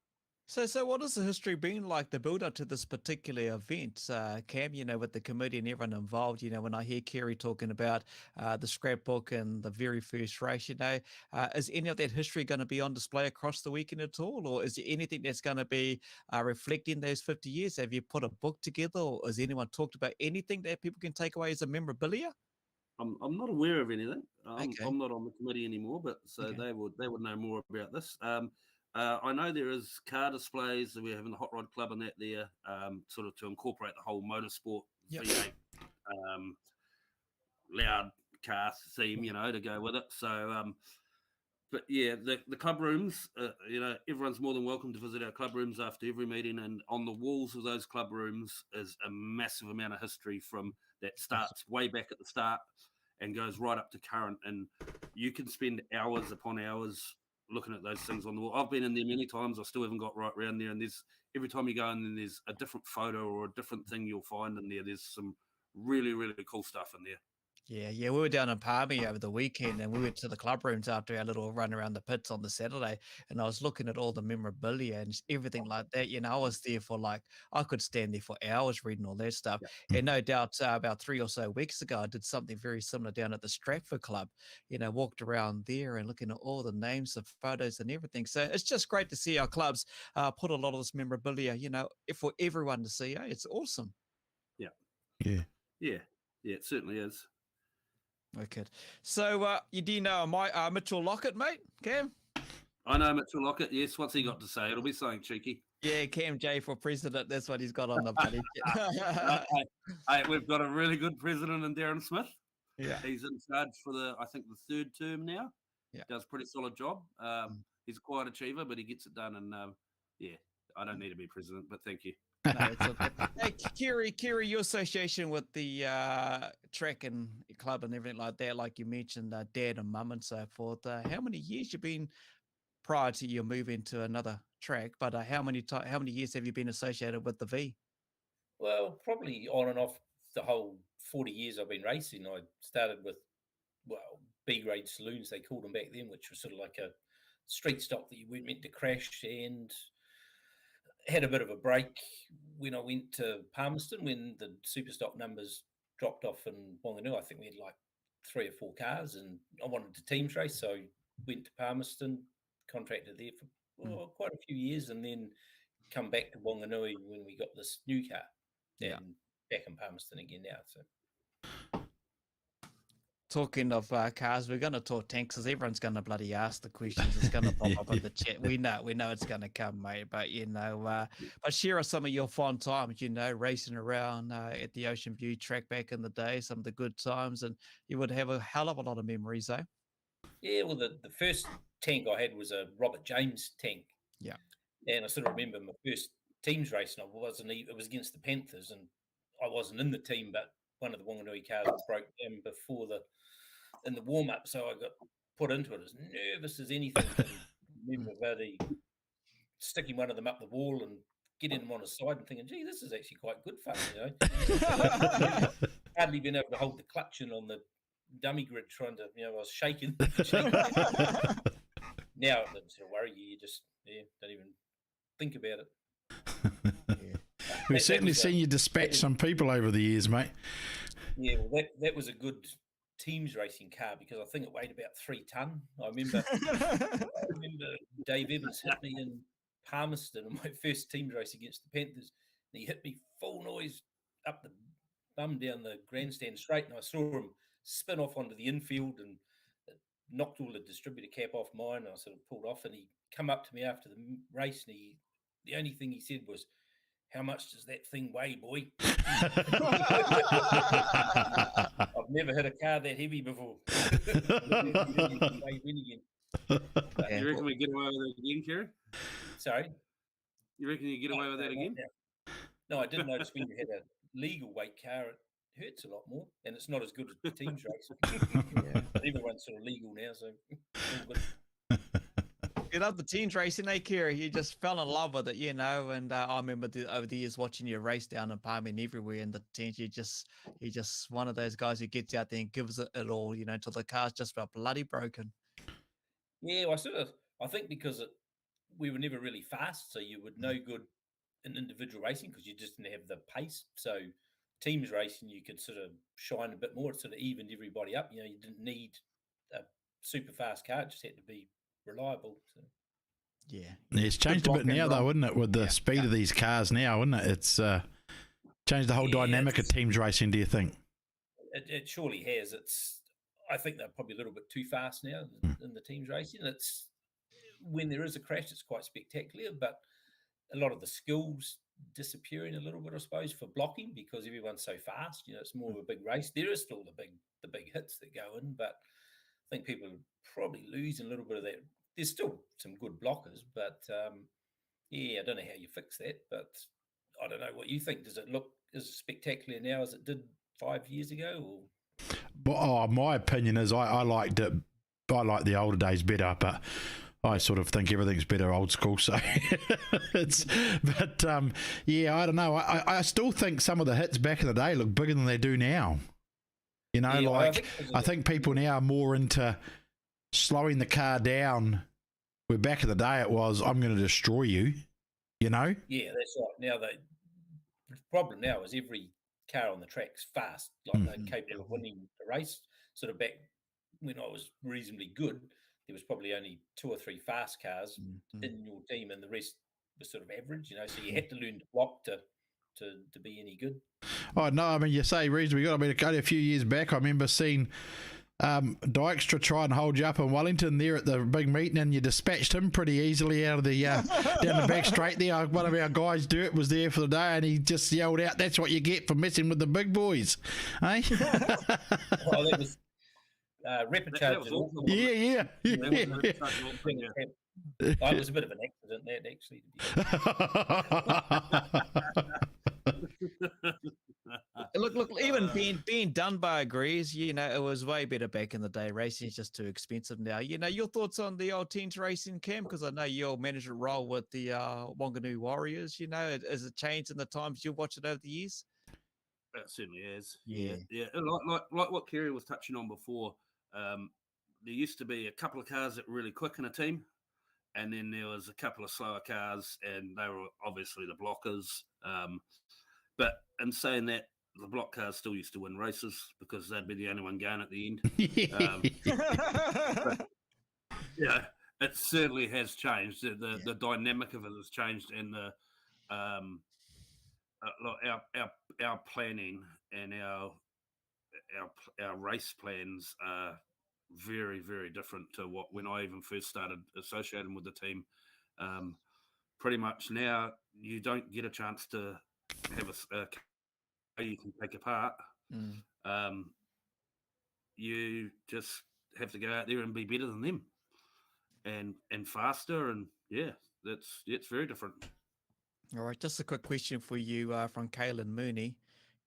So what has the history been like, the build up to this particular event, Cam, with the committee and everyone involved? When I hear Kerry talking about the scrapbook and the very first race, is any of that history going to be on display across the weekend at all? Or is there anything that's going to be reflecting those 50 years? Have you put a book together, or has anyone talked about anything that people can take away as a memorabilia? I'm not aware of anything. I'm not on the committee anymore, but so they would know more about this. I know there is car displays that we're having the Hot Rod Club and that there, sort of to incorporate the whole motorsport V8 loud car theme, to go with it. So, but yeah, the club rooms, everyone's more than welcome to visit our club rooms after every meeting. And on the walls of those club rooms is a massive amount of history from that starts way back at the start and goes right up to current. And you can spend hours upon hours looking at those things on the wall. I've been in there many times. I still haven't got right around there. And there's every time you go in, then there's a different photo or a different thing you'll find in there. There's some really, really cool stuff in there. Yeah, we were down in Palmy over the weekend, and we went to the club rooms after our little run around the pits on the Saturday, and I was looking at all the memorabilia and everything like that. I was there for I could stand there for hours reading all that stuff. And no doubt about 3 or so weeks ago, I did something very similar down at the Stratford Club, walked around there and looking at all the names, the photos and everything. So it's just great to see our clubs put a lot of this memorabilia, for everyone to see. It's awesome. Yeah, it certainly is. Okay. So, do you know Mitchell Lockett, mate? Cam? I know Mitchell Lockett, yes. What's he got to say? It'll be something cheeky. Yeah, Cam J for president. That's what he's got on the buddy. Hey, we've got a really good president in Darren Smith. Yeah. He's in charge for I think the 3rd term now. Yeah. Does a pretty solid job. He's a quiet achiever, but he gets it done. And I don't need to be president, but thank you. No, it's okay. Hey, Kerry, your association with the track and club and everything like that, like you mentioned, dad and mum and so forth. How many years you been prior to your move into another track? But how many years have you been associated with the V? Well, probably on and off the whole 40 years I've been racing. I started with B grade saloons, they called them back then, which was sort of like a street stock that you weren't meant to crash, and had a bit of a break when I went to Palmerston when the super stock numbers dropped off in Wanganui. I think we had 3 or 4 cars, and I wanted to teams race, so I went to Palmerston, contracted there for quite a few years, and then come back to Wanganui when we got this new car, and back in Palmerston again now. So. Talking of cars, we're going to talk tanks because everyone's going to bloody ask the questions. It's going to pop up in the chat. We know it's going to come, mate. But but share us some of your fond times. Racing around at the Ocean View track back in the day. Some of the good times, and you would have a hell of a lot of memories, eh? Yeah. Well, the first tank I had was a Robert James tank. Yeah. And I sort of remember my first teams race, and it was against the Panthers, and I wasn't in the team, but one of the Wanganui cars broke down in the warm-up, so I got put into it as nervous as anything. I remember sticking one of them up the wall and getting them on a side and thinking, gee, this is actually quite good fun, Hardly been able to hold the clutch in on the dummy grid trying to, I was shaking. Now it doesn't sort of worry you. You just, don't even think about it. We've certainly seen you dispatch some people over the years, mate. Yeah, well, that was a good teams racing car because I think it weighed about 3 ton. I remember Dave Evans hit me in Palmerston in my first teams race against the Panthers. And he hit me full noise up the bum down the grandstand straight, and I saw him spin off onto the infield and it knocked all the distributor cap off mine. And I sort of pulled off, and he come up to me after the race, and the only thing he said was, "How much does that thing weigh, boy?" I've never hit a car that heavy before. You reckon we get away with it again, Kerry? Sorry? You reckon you get away with that again? No, I did notice when you had a legal weight car, it hurts a lot more, and it's not as good as the teams race. But everyone's sort of legal now, so all good. You love the teams racing, Kerry. You just fell in love with it, and I remember over the years watching you race down in Palmy and everywhere in the teams. You're just one of those guys who gets out there and gives it all, until the car's just about bloody broken. Yeah, I think because we were never really fast, so you were no good in individual racing because you just didn't have the pace. So teams racing, you could sort of shine a bit more. It sort of evened everybody up. You didn't need a super fast car. It just had to be reliable. So. Yeah, it's changed a bit now, though, wouldn't it? With the speed of these cars now, wouldn't it? It's changed the whole dynamic of teams racing. Do you think? It surely has. I think they're probably a little bit too fast now in the teams racing. It's when there is a crash, it's quite spectacular, but a lot of the skills disappearing a little bit, I suppose, for blocking because everyone's so fast. It's more of a big race. There is still the big hits that go in, but I think people are probably losing a little bit of that. There's still some good blockers, but I don't know how you fix that. But I don't know what you think. Does it look as spectacular now as it did 5 years ago? Or my opinion is I liked it. I like the older days better, but I sort of think everything's better old school. So I don't know. I still think some of the hits back in the day look bigger than they do now. I think people now are more into slowing the car down. Where back in the day it was, I'm going to destroy you. Yeah, that's right. Now the problem now is every car on the track's fast, like they're capable of winning a race. Sort of back when I was reasonably good, there was probably only 2 or 3 fast cars in your team, and the rest was sort of average. So you had to learn to block to be any good. Oh no, I mean you say reasonably good. I mean only a few years back, I remember seeing Dykstra try and hold you up in Wellington there at the big meeting, and you dispatched him pretty easily out of the down the back straight there. One of our guys, Dirt, was there for the day, and he just yelled out, "That's what you get for messing with the big boys," eh? Well, that was Repicharge. Yeah. It was a bit of an accident, that actually. Look, even being Dunbar agrees, it was way better back in the day. Racing is just too expensive now. Your thoughts on the old teams racing, Cam? Because I know your management role with the Wanganui Warriors, has it changed in the times you've watched it over the years? It certainly has. Yeah. Like what Kerry was touching on before, there used to be a couple of cars that were really quick in a team, and then there was a couple of slower cars, and they were obviously the blockers. But in saying that, the block cars still used to win races because they'd be the only one going at the end. It certainly has changed. The dynamic of it has changed, and our planning and our race plans are very, very different to when I even first started associating with the team. Pretty much now, you don't get a chance to have a you can take apart. You just have to go out there and be better than them, and faster, and it's very different. All right, just a quick question for you from Kaylin Mooney.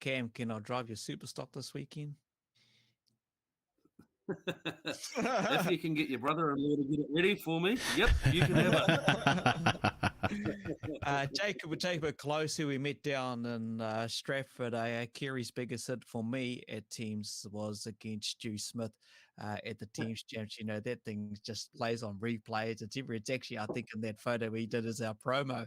Cam, can I drive your super stock this weekend? If you can get your brother-in-law to get it ready for me, yep, you can have it. Jacob Close, who we met down in Stratford, Kerry's biggest hit for me at teams was against Stu Smith at the teams championship. That thing just lays on replays. It's actually, I think, in that photo we did as our promo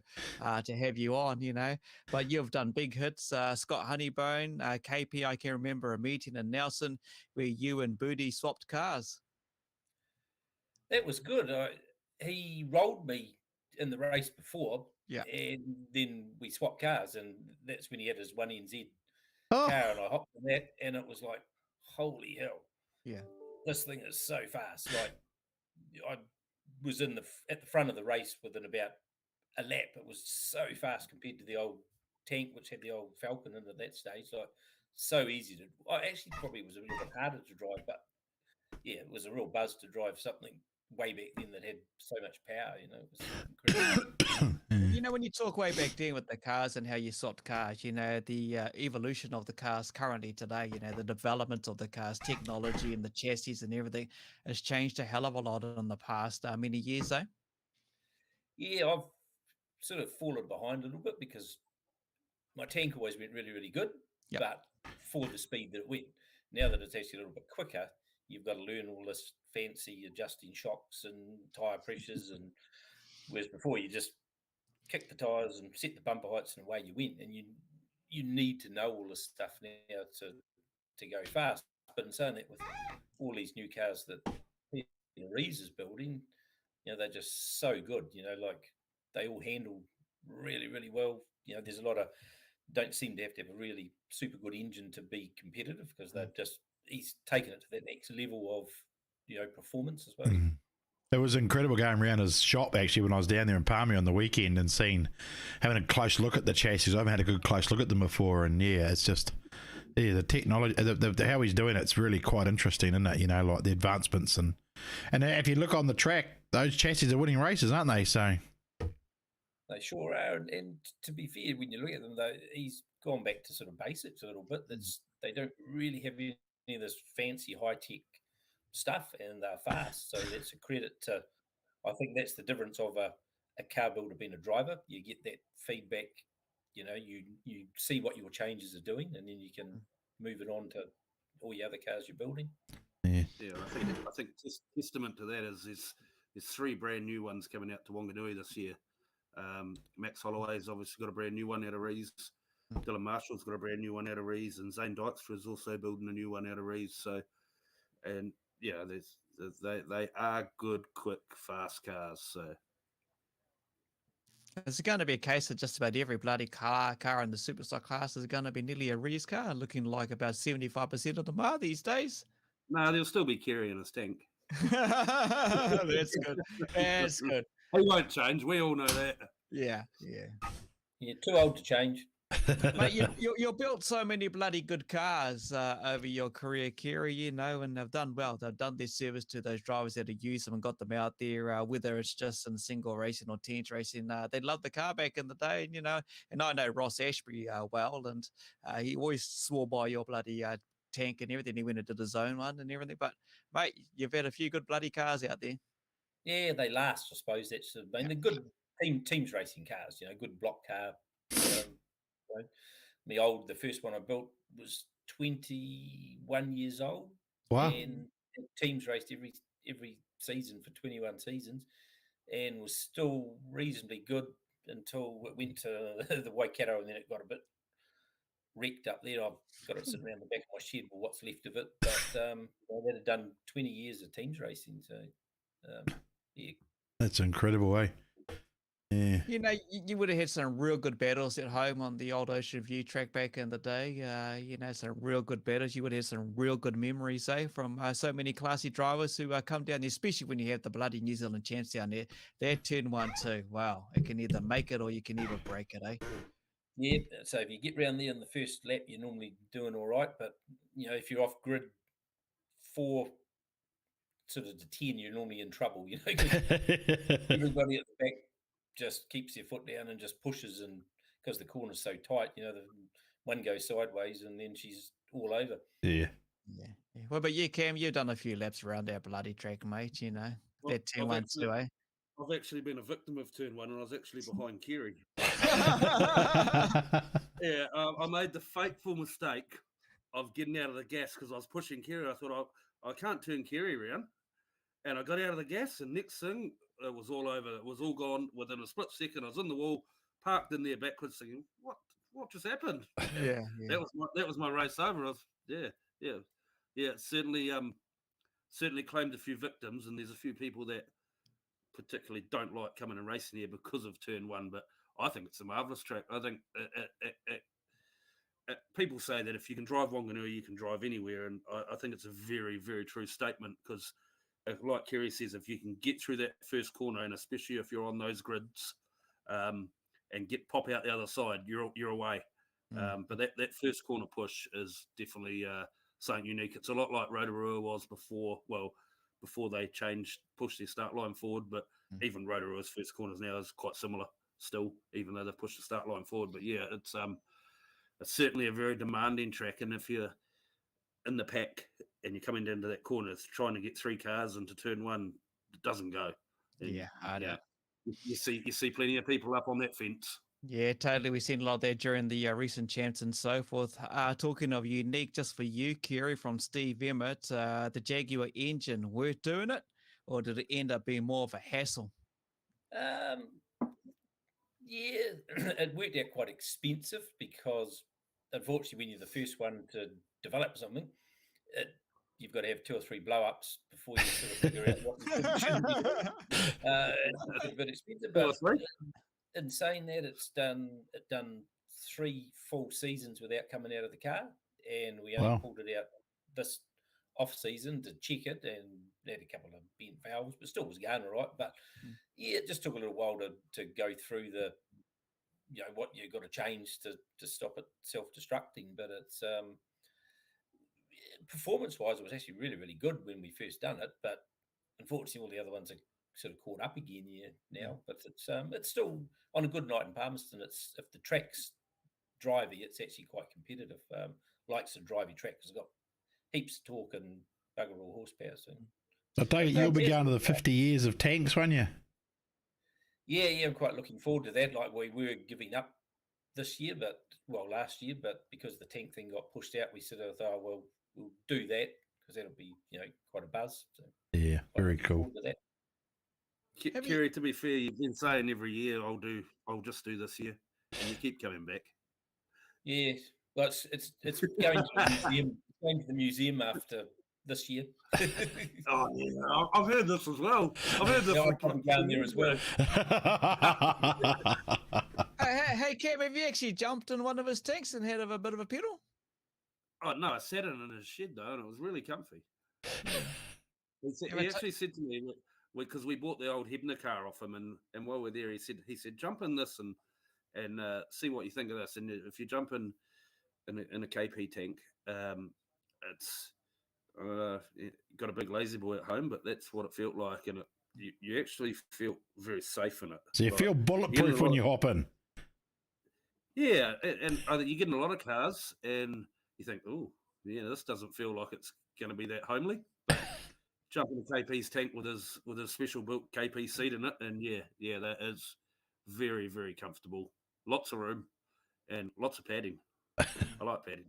to have you on, But you've done big hits. Scott Honeybone, KP, I can remember a meeting in Nelson where you and Booty swapped cars. That was good. He rolled me in the race before, and then we swapped cars, and that's when he had his 1NZ car, and I hopped in that, and it was like, holy hell. Yeah. This thing is so fast. Like, I was at the front of the race within about a lap. It was so fast compared to the old tank, which had the old Falcon in at that stage. Like, so easy to. Actually, probably was a little bit harder to drive, but yeah, it was a real buzz to drive something way back then that had so much power. You know, it was incredible. You know, when you talk way back then with the cars and how you swapped cars, you know, the evolution of the cars currently today, you know, the development of the cars, technology and the chassis and everything has changed a hell of a lot in the past many years, though. Yeah, I've sort of fallen behind a little bit because my tank always went really, really good, Yep. but for the speed that it went. Now that it's actually a little bit quicker, you've got to learn all this fancy adjusting shocks and tyre pressures, and whereas before you just kick the tyres and set the bumper heights and away you went, and you need to know all this stuff now to go fast. But in saying that, with all these new cars that Rees is building, you know, they're just so good. You know, like they all handle really, really well. You know, there's a lot of don't seem to have a really super good engine to be competitive because he's taken it to that next level of, you know, performance, I suppose. It was incredible going around his shop actually when I was down there in Palmy on the weekend and having a close look at the chassis. I haven't had a good close look at them before, and yeah, it's just the technology, how he's doing it's really quite interesting, isn't it? You know, like the advancements and if you look on the track, those chassis are winning races, aren't they? So they sure are, and to be fair, when you look at them, though, he's gone back to sort of basics a little bit. They don't really have any of this fancy high tech stuff, and they're fast. So that's a credit to. I think that's the difference of a car builder being a driver. You get that feedback. You know, you see what your changes are doing, and then you can move it on to all the other cars you're building. Yeah, I think testament to that is there's 3 brand new ones coming out to Wanganui this year. Max Holloway's obviously got a brand new one out of Rees. Dylan Marshall's got a brand new one out of Rees, and Zane Dykstra is also building a new one out of Rees. So, and yeah, they are good, quick, fast cars. So, is it going to be a case that just about every bloody car in the superstock class is going to be nearly a Rees car, looking like about 75% of them are these days? No, there'll still be Kerry in his tank. That's good. That's good. He won't change. We all know that. Yeah. You're too old to change. Mate, you built so many bloody good cars over your career, Kerry, you know, and they've done well. They've done their service to those drivers that have used them and got them out there, whether it's just in single racing or teams racing. They loved the car back in the day, and, you know, and I know Ross Ashbury well, and he always swore by your bloody tank and everything. He went into the zone one and everything. But, mate, you've had a few good bloody cars out there. Yeah, they last, I suppose. That's the good teams racing cars, you know, good block car. The first one I built was 21 years old. Wow. And teams raced every season for 21 seasons and was still reasonably good until it went to the Waikato, and then it got a bit wrecked up there. I've got it sitting around the back of my shed, or what's left of it. But that had done 20 years of teams racing. So, yeah. That's incredible, eh? Yeah. You know, you would have had some real good battles at home on the old Ocean View track back in the day. You know, some real good battles. You would have some real good memories, eh, from so many classy drivers who come down there, especially when you have the bloody New Zealand champs down there. They're turn 1, 2. Wow, it can either make it or you can either break it, eh? Yeah, so if you get round there in the first lap, you're normally doing all right. But, you know, if you're off grid 4 sort of to 10, you're normally in trouble, you know, 'cause everybody at the back just keeps their foot down and just pushes, and because the corner's so tight, you know, the one goes sideways and then she's all over. Yeah. Well, but you, Cam, you've done a few laps around our bloody track, mate, you know. Well, That turn 1, 2, eh? I've actually been a victim of turn 1, and I was actually behind Kerry. Yeah, I made the fateful mistake of getting out of the gas because I was pushing Kerry. I thought I can't turn Kerry around, and I got out of the gas, and next thing, it was all over. It was all gone within a split second. I was in the wall, parked in there backwards, thinking, "What just happened?" Yeah. That was my race over. It certainly claimed a few victims, and there's a few people that particularly don't like coming and racing here because of turn 1. But I think it's a marvelous track. I think people say that if you can drive Wanganui, you can drive anywhere, and I think it's a very, very true statement because, like Kerry says, if you can get through that first corner, and especially if you're on those grids, and pop out the other side, you're away. But that first corner push is definitely something unique. It's a lot like Rotorua was before they pushed their start line forward. But even Rotorua's first corners now is quite similar still, even though they've pushed the start line forward. But yeah, it's certainly a very demanding track, and if you're in the pack and you're coming down to that corner, it's trying to get 3 cars into turn 1, it doesn't go. And, I know. You see plenty of people up on that fence. Yeah, totally. We've seen a lot of that during the recent champs and so forth. Talking of unique, just for you, Kerry, from Steve Emmett, the Jaguar engine, worth doing it, or did it end up being more of a hassle? Yeah, it worked out quite expensive because, unfortunately, when you're the first one to develop something, you've got to have 2 or 3 blow-ups before you sort of figure out what you should be doing. It's a bit expensive, but in saying that, it done 3 full seasons without coming out of the car, and we only pulled it out this off-season to check it, and had a couple of bent valves, but still was going all right. But yeah, it just took a little while to go through the, what you've got to change to stop it self-destructing. But it's performance-wise, it was actually really, really good when we first done it. But unfortunately, all the other ones are sort of caught up again now. But it's still on a good night in Palmerston. If the track's drivey, it's actually quite competitive. Likes a drivey track because it's got heaps of torque and bugger all horsepower. So I take it you'll be going to the 50 years of tanks, won't you? Yeah, I'm quite looking forward to that. Like, we were giving up last year, but because the tank thing got pushed out, we sort of thought, well, we'll do that because that'll be, quite a buzz. So yeah, very cool. Kerry, to be fair, you've been saying every year, I'll just do this year, and you keep coming back. Yeah, well, it's going to the museum. Going to the museum after this year. Oh, yeah. I've heard this as well. I've heard this. I'm probably going there as well. Hey, Cam, have you actually jumped in one of his tanks and had a bit of a pedal? Oh, no, I sat in his shed, though, and it was really comfy. He actually said to me, because we bought the old Hebner car off him, and while we're there, he said, jump in this and see what you think of this. And if you jump in a KP tank, it's got a big lazy boy at home, but that's what it felt like, and you actually feel very safe in it. So you feel bulletproof when you hop in. Yeah, and you get in a lot of cars, and you think, oh, yeah, this doesn't feel like it's going to be that homely. Jump in KP's tank with his special built KP seat in it, and yeah, that is very, very comfortable. Lots of room and lots of padding. I like padding.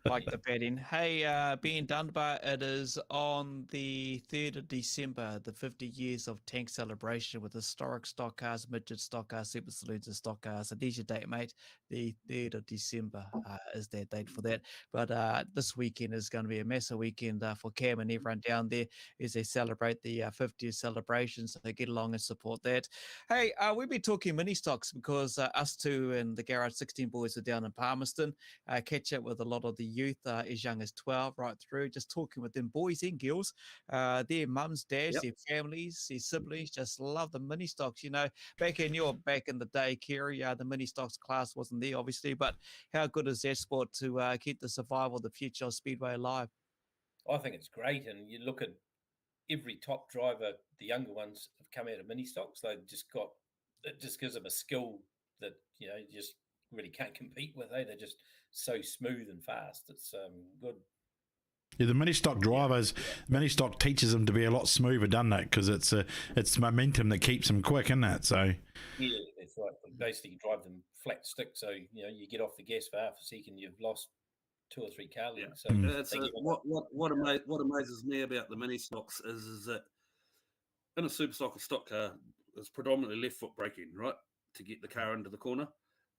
Like the padding. Hey, being Dunbar, it is on the 3rd of December, the 50 years of tank celebration with historic stock cars, midget stock cars, super saloons and stock cars. So there's your date, mate. The 3rd of December is that date for that. But this weekend is going to be a massive weekend for Cam and everyone down there as they celebrate the 50th celebration. So they get along and support that. Hey, we've been talking mini stocks because us two and the Garage 16 boys are down in Palmerston. Catch up with a lot of the youth as young as 12 right through, just talking with them boys and girls, their mums, dads, their families, their siblings, just love the mini stocks. Back in the day, Kerry, the mini stocks class wasn't there obviously, but how good is that sport to keep the survival of the future of Speedway alive? I think it's great, and you look at every top driver, the younger ones have come out of mini stocks. It just gives them a skill that you just really can't compete with. They're just so smooth and fast. It's good. Yeah, the mini stock drivers, mini stock teaches them to be a lot smoother, doesn't it? Because it's momentum that keeps them quick, isn't it? So yeah, that's right. Basically, you drive them flat stick, so you get off the gas for half a second, you've lost 2 or 3 car lengths. So what amazes me about the mini stocks is that in a super stock or stock car, it's predominantly left foot braking, right, to get the car into the corner.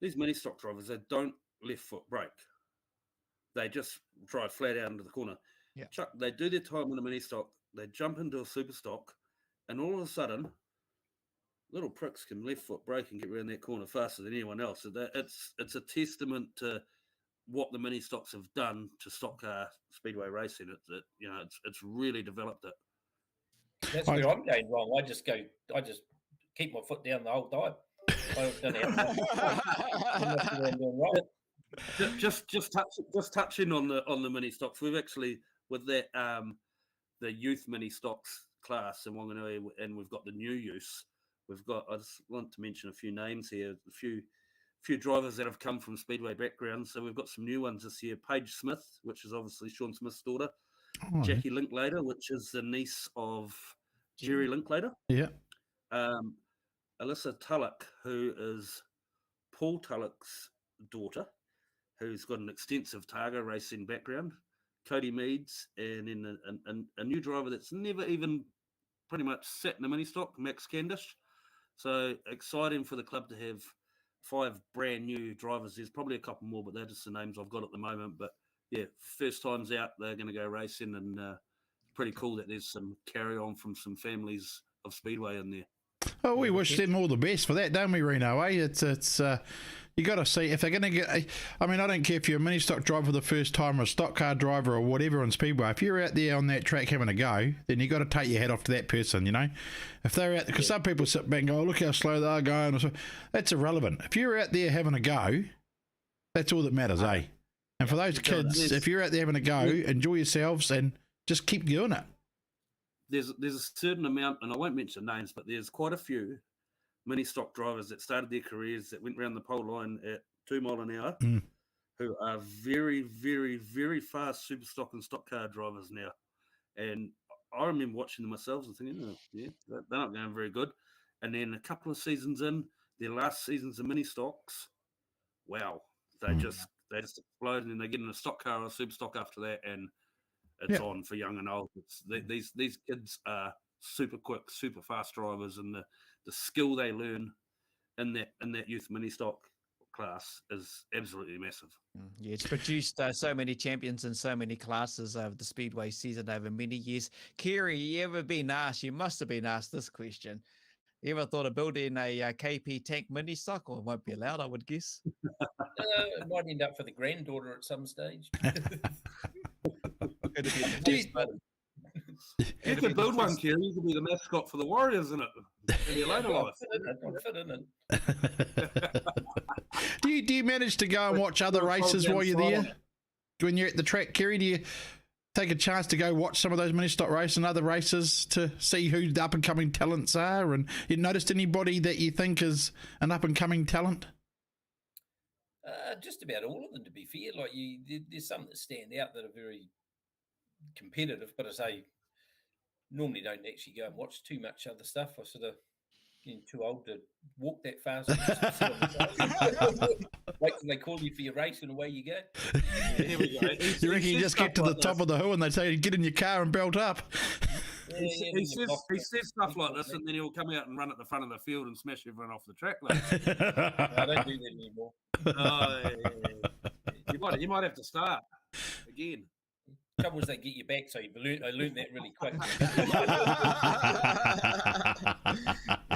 These mini stock drivers, they don't left foot brake. They just drive flat out into the corner. Yeah. They do their time in a mini stock, they jump into a super stock, and all of a sudden, little pricks can left foot brake and get around that corner faster than anyone else. So it's a testament to what the mini stocks have done to stock car speedway racing. It's really developed it. That's where I'm going wrong. I just keep my foot down the whole time. Just touching on the mini stocks. We've actually with that the youth mini stocks class in Wanganui, and we've got the new use. We've got. I just want to mention a few names here. A few drivers that have come from Speedway backgrounds. So we've got some new ones this year. Paige Smith, which is obviously Sean Smith's daughter. Oh, Jackie Linklater, which is the niece of Jerry Linklater. Yeah. Alyssa Tullock, who is Paul Tullock's daughter, who's got an extensive Targa racing background. Cody Meads, and then a new driver that's never even pretty much sat in a mini stock, Max Candish. So exciting for the club to have 5 brand new drivers. There's probably a couple more, but they're just the names I've got at the moment. But yeah, first time's out, they're going to go racing, and pretty cool that there's some carry on from some families of Speedway in there. Oh, we wish them all the best for that, don't we, Reno? It's you got to see if they're going to get. I mean, I don't care if you're a mini stock driver for the first time or a stock car driver or whatever on Speedway. If you're out there on that track having a go, then you got to take your hat off to that person. You know, if they're out, because some people sit back and go, "Oh, look how slow they are going," or so. That's irrelevant. If you're out there having a go, that's all that matters, eh? And for those kids, if you're out there having a go, enjoy yourselves and just keep doing it. There's a certain amount, and I won't mention names, but there's quite a few mini stock drivers that started their careers that went around the pole line at 2 mile an hour, who are very, very, very fast super stock and stock car drivers now. And I remember watching them myself and thinking, oh, yeah, they're not going very good. And then a couple of seasons in, their last seasons of mini stocks, wow, they just explode, and then they get in a stock car or a super stock after that, and it's on for young and old. These kids are super quick, super fast drivers, and the skill they learn in that youth mini stock class is absolutely massive. Yeah, it's produced so many champions in so many classes over the Speedway season over many years. Kerry, you ever been asked? You must have been asked this question. You ever thought of building a KP tank mini stock, or it won't be allowed, I would guess? It might end up for the granddaughter at some stage. You could build one, Kerry. You could be the mascot for the Warriors in it. In your later life. Fit in it. Do you manage to go and watch other races while you're there? When you're at the track, Kerry, do you take a chance to go watch some of those mini stock races and other races to see who the up-and-coming talents are? And you noticed anybody that you think is an up-and-coming talent? Just about all of them, to be fair. Like there's some that stand out that are very competitive, but I say normally don't actually go and watch too much other stuff. I sort of getting too old to walk that fast. Wait till they call you for your race and away you go. Yeah, here we go. You reckon you just get to the top of the hill and they say get in your car and belt up? He says stuff like this, and then he'll come out and run at the front of the field and smash everyone off the track. Like. I don't do that anymore. You might have to start again. Trouble is they get you back, so I learned that really quick.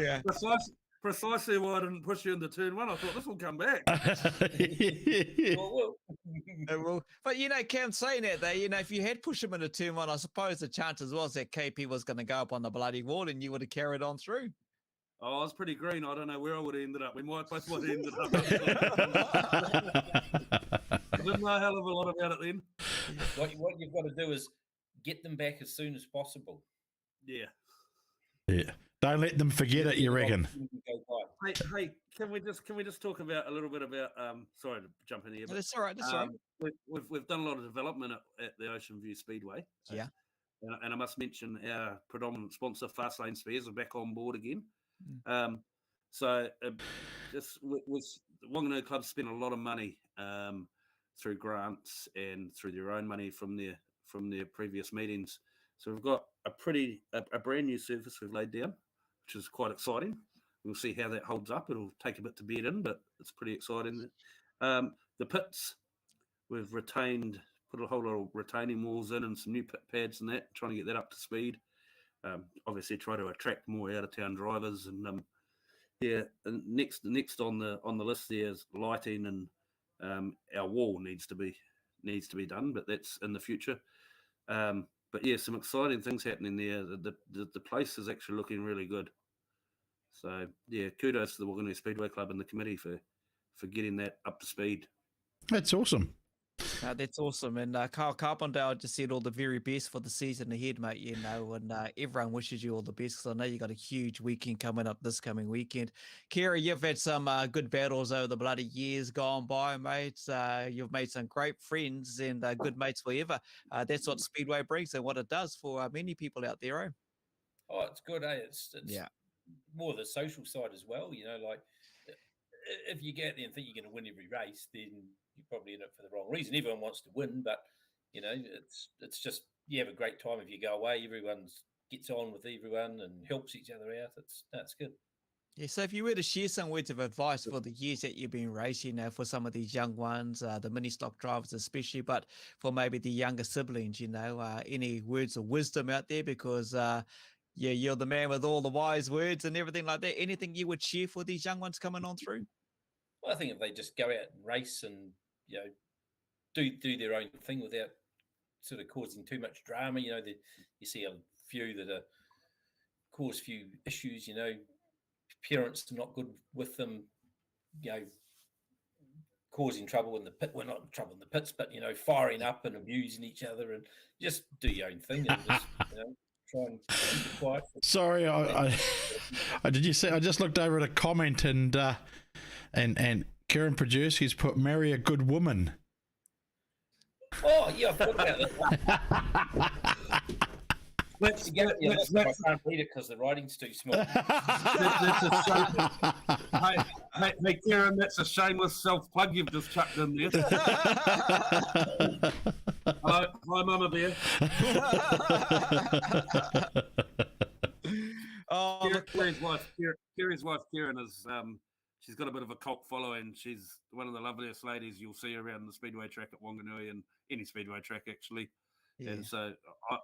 Yeah. Precisely why I didn't push you into turn 1. I thought this will come back. Well, but Cam, saying that, if you had pushed him into turn 1, I suppose the chances was that KP was going to go up on the bloody wall and you would have carried on through. Oh, I was pretty green. I don't know where I would have ended up. We might both have ended up. I didn't know a hell of a lot about it then. What you've got to do is get them back as soon as possible. Yeah. Yeah. Don't let them forget it, you reckon? Hey, can we just talk about a little bit about sorry to jump in here. But, that's all right. That's all right. We've done a lot of development at the Ocean View Speedway. Yeah. And I must mention our predominant sponsor, Fastlane Spares, are back on board again. Just with Wanganui Club spent a lot of money through grants and through their own money from their previous meetings. So we've got a brand new surface we've laid down, which is quite exciting. We'll see how that holds up. It'll take a bit to bed in, but it's pretty exciting. The pits, we've put a whole lot of retaining walls in and some new pit pads and that, trying to get that up to speed. Obviously try to attract more out of town drivers, and and next on the list there is lighting, and our wall needs to be done, but that's in the future. But yeah, some exciting things happening there. The place is actually looking really good. So yeah, kudos to the Wanganui Speedway Club and the committee for getting that up to speed. That's awesome. That's awesome. And Kyle Carpenter just said all the very best for the season ahead, mate. You know, and everyone wishes you all the best because I know you got a huge weekend coming up this coming weekend. Kerry, you've had some good battles over the bloody years gone by, mate. You've made some great friends and good mates forever. That's what Speedway brings and what it does for many people out there. Eh? Oh, it's good, eh? It's more the social side as well. You know, like if you get there and think you're going to win every race, then you're probably in it for the wrong reason. Everyone wants to win, but you know, it's just you have a great time if you go away. Everyone gets on with everyone and helps each other out. That's good. Yeah, so if you were to share some words of advice for the years that you've been racing, for some of these young ones, the mini stock drivers especially, but for maybe the younger siblings, you know, any words of wisdom out there? Because you're the man with all the wise words and everything like that. Anything you would share for these young ones coming on through? Well, I think if they just go out and race and, you know, do their own thing without sort of causing too much drama, you know, you see a few that cause few issues, you know, parents are not good with them, you know, causing trouble in the pit. Well, not trouble in the pits, but, you know, firing up and abusing each other, and just do your own thing and just, you know, try and keep it quiet. Sorry, I did you say I just looked over at a comment and Karen Podjursky's put marry a good woman. Oh yeah, I thought about that. I can't read it because the writing's too small. Hey, Karen, that's a shameless self-plug you've just chucked in there. Hi, Mama Bear. Kerry's wife, Karen, is she's got a bit of a cult following. She's one of the loveliest ladies you'll see around the speedway track at Wanganui and any speedway track actually. Yeah. And so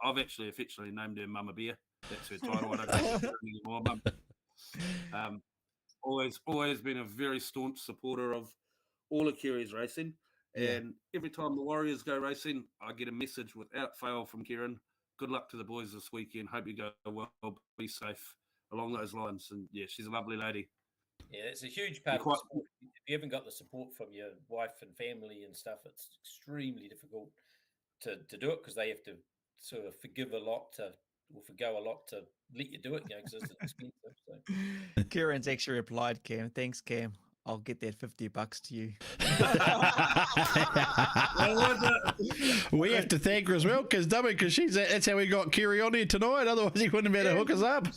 I've actually affectionately named her Mama Bear. That's her title. I don't know anymore, Mum. Always been a very staunch supporter of all of Kerry's racing. And every time the Warriors go racing, I get a message without fail from Karen. Good luck to the boys this weekend. Hope you go well. Be safe along those lines. And yeah, she's a lovely lady. Yeah, it's a huge part of the sport. If you haven't got the support from your wife and family and stuff, it's extremely difficult to do it because they have to sort of forgo a lot to let you do it, you know, because it's expensive. So. Karen's actually replied, Cam, thanks, Cam. I'll get that $50 to you. We have to thank her as well, because that's how we got Kerry on here tonight. Otherwise, he wouldn't have been able to hook us up.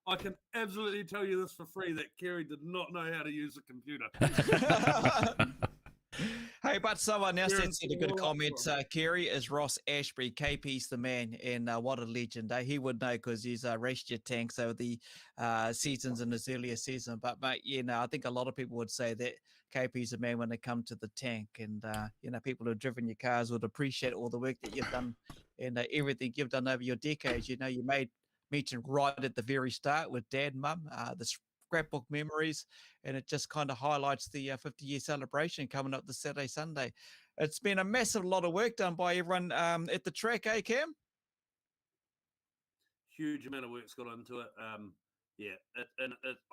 I can absolutely tell you this for free that Kerry did not know how to use a computer. Hey, but someone else that said a good comment, Kerry, is Ross Ashbury. KP's the man, and what a legend. He would know because he's raced your tanks over the seasons in his earlier season. But, mate, you know, I think a lot of people would say that KP's the man when they come to the tank. And, you know, people who have driven your cars would appreciate all the work that you've done and everything you've done over your decades. You know, you made mention right at the very start with Dad and Mum, the scrapbook memories, and it just kind of highlights the 50-year celebration coming up this Saturday, Sunday. It's been a massive lot of work done by everyone at the track, eh, Cam? Huge amount of work's got into it. I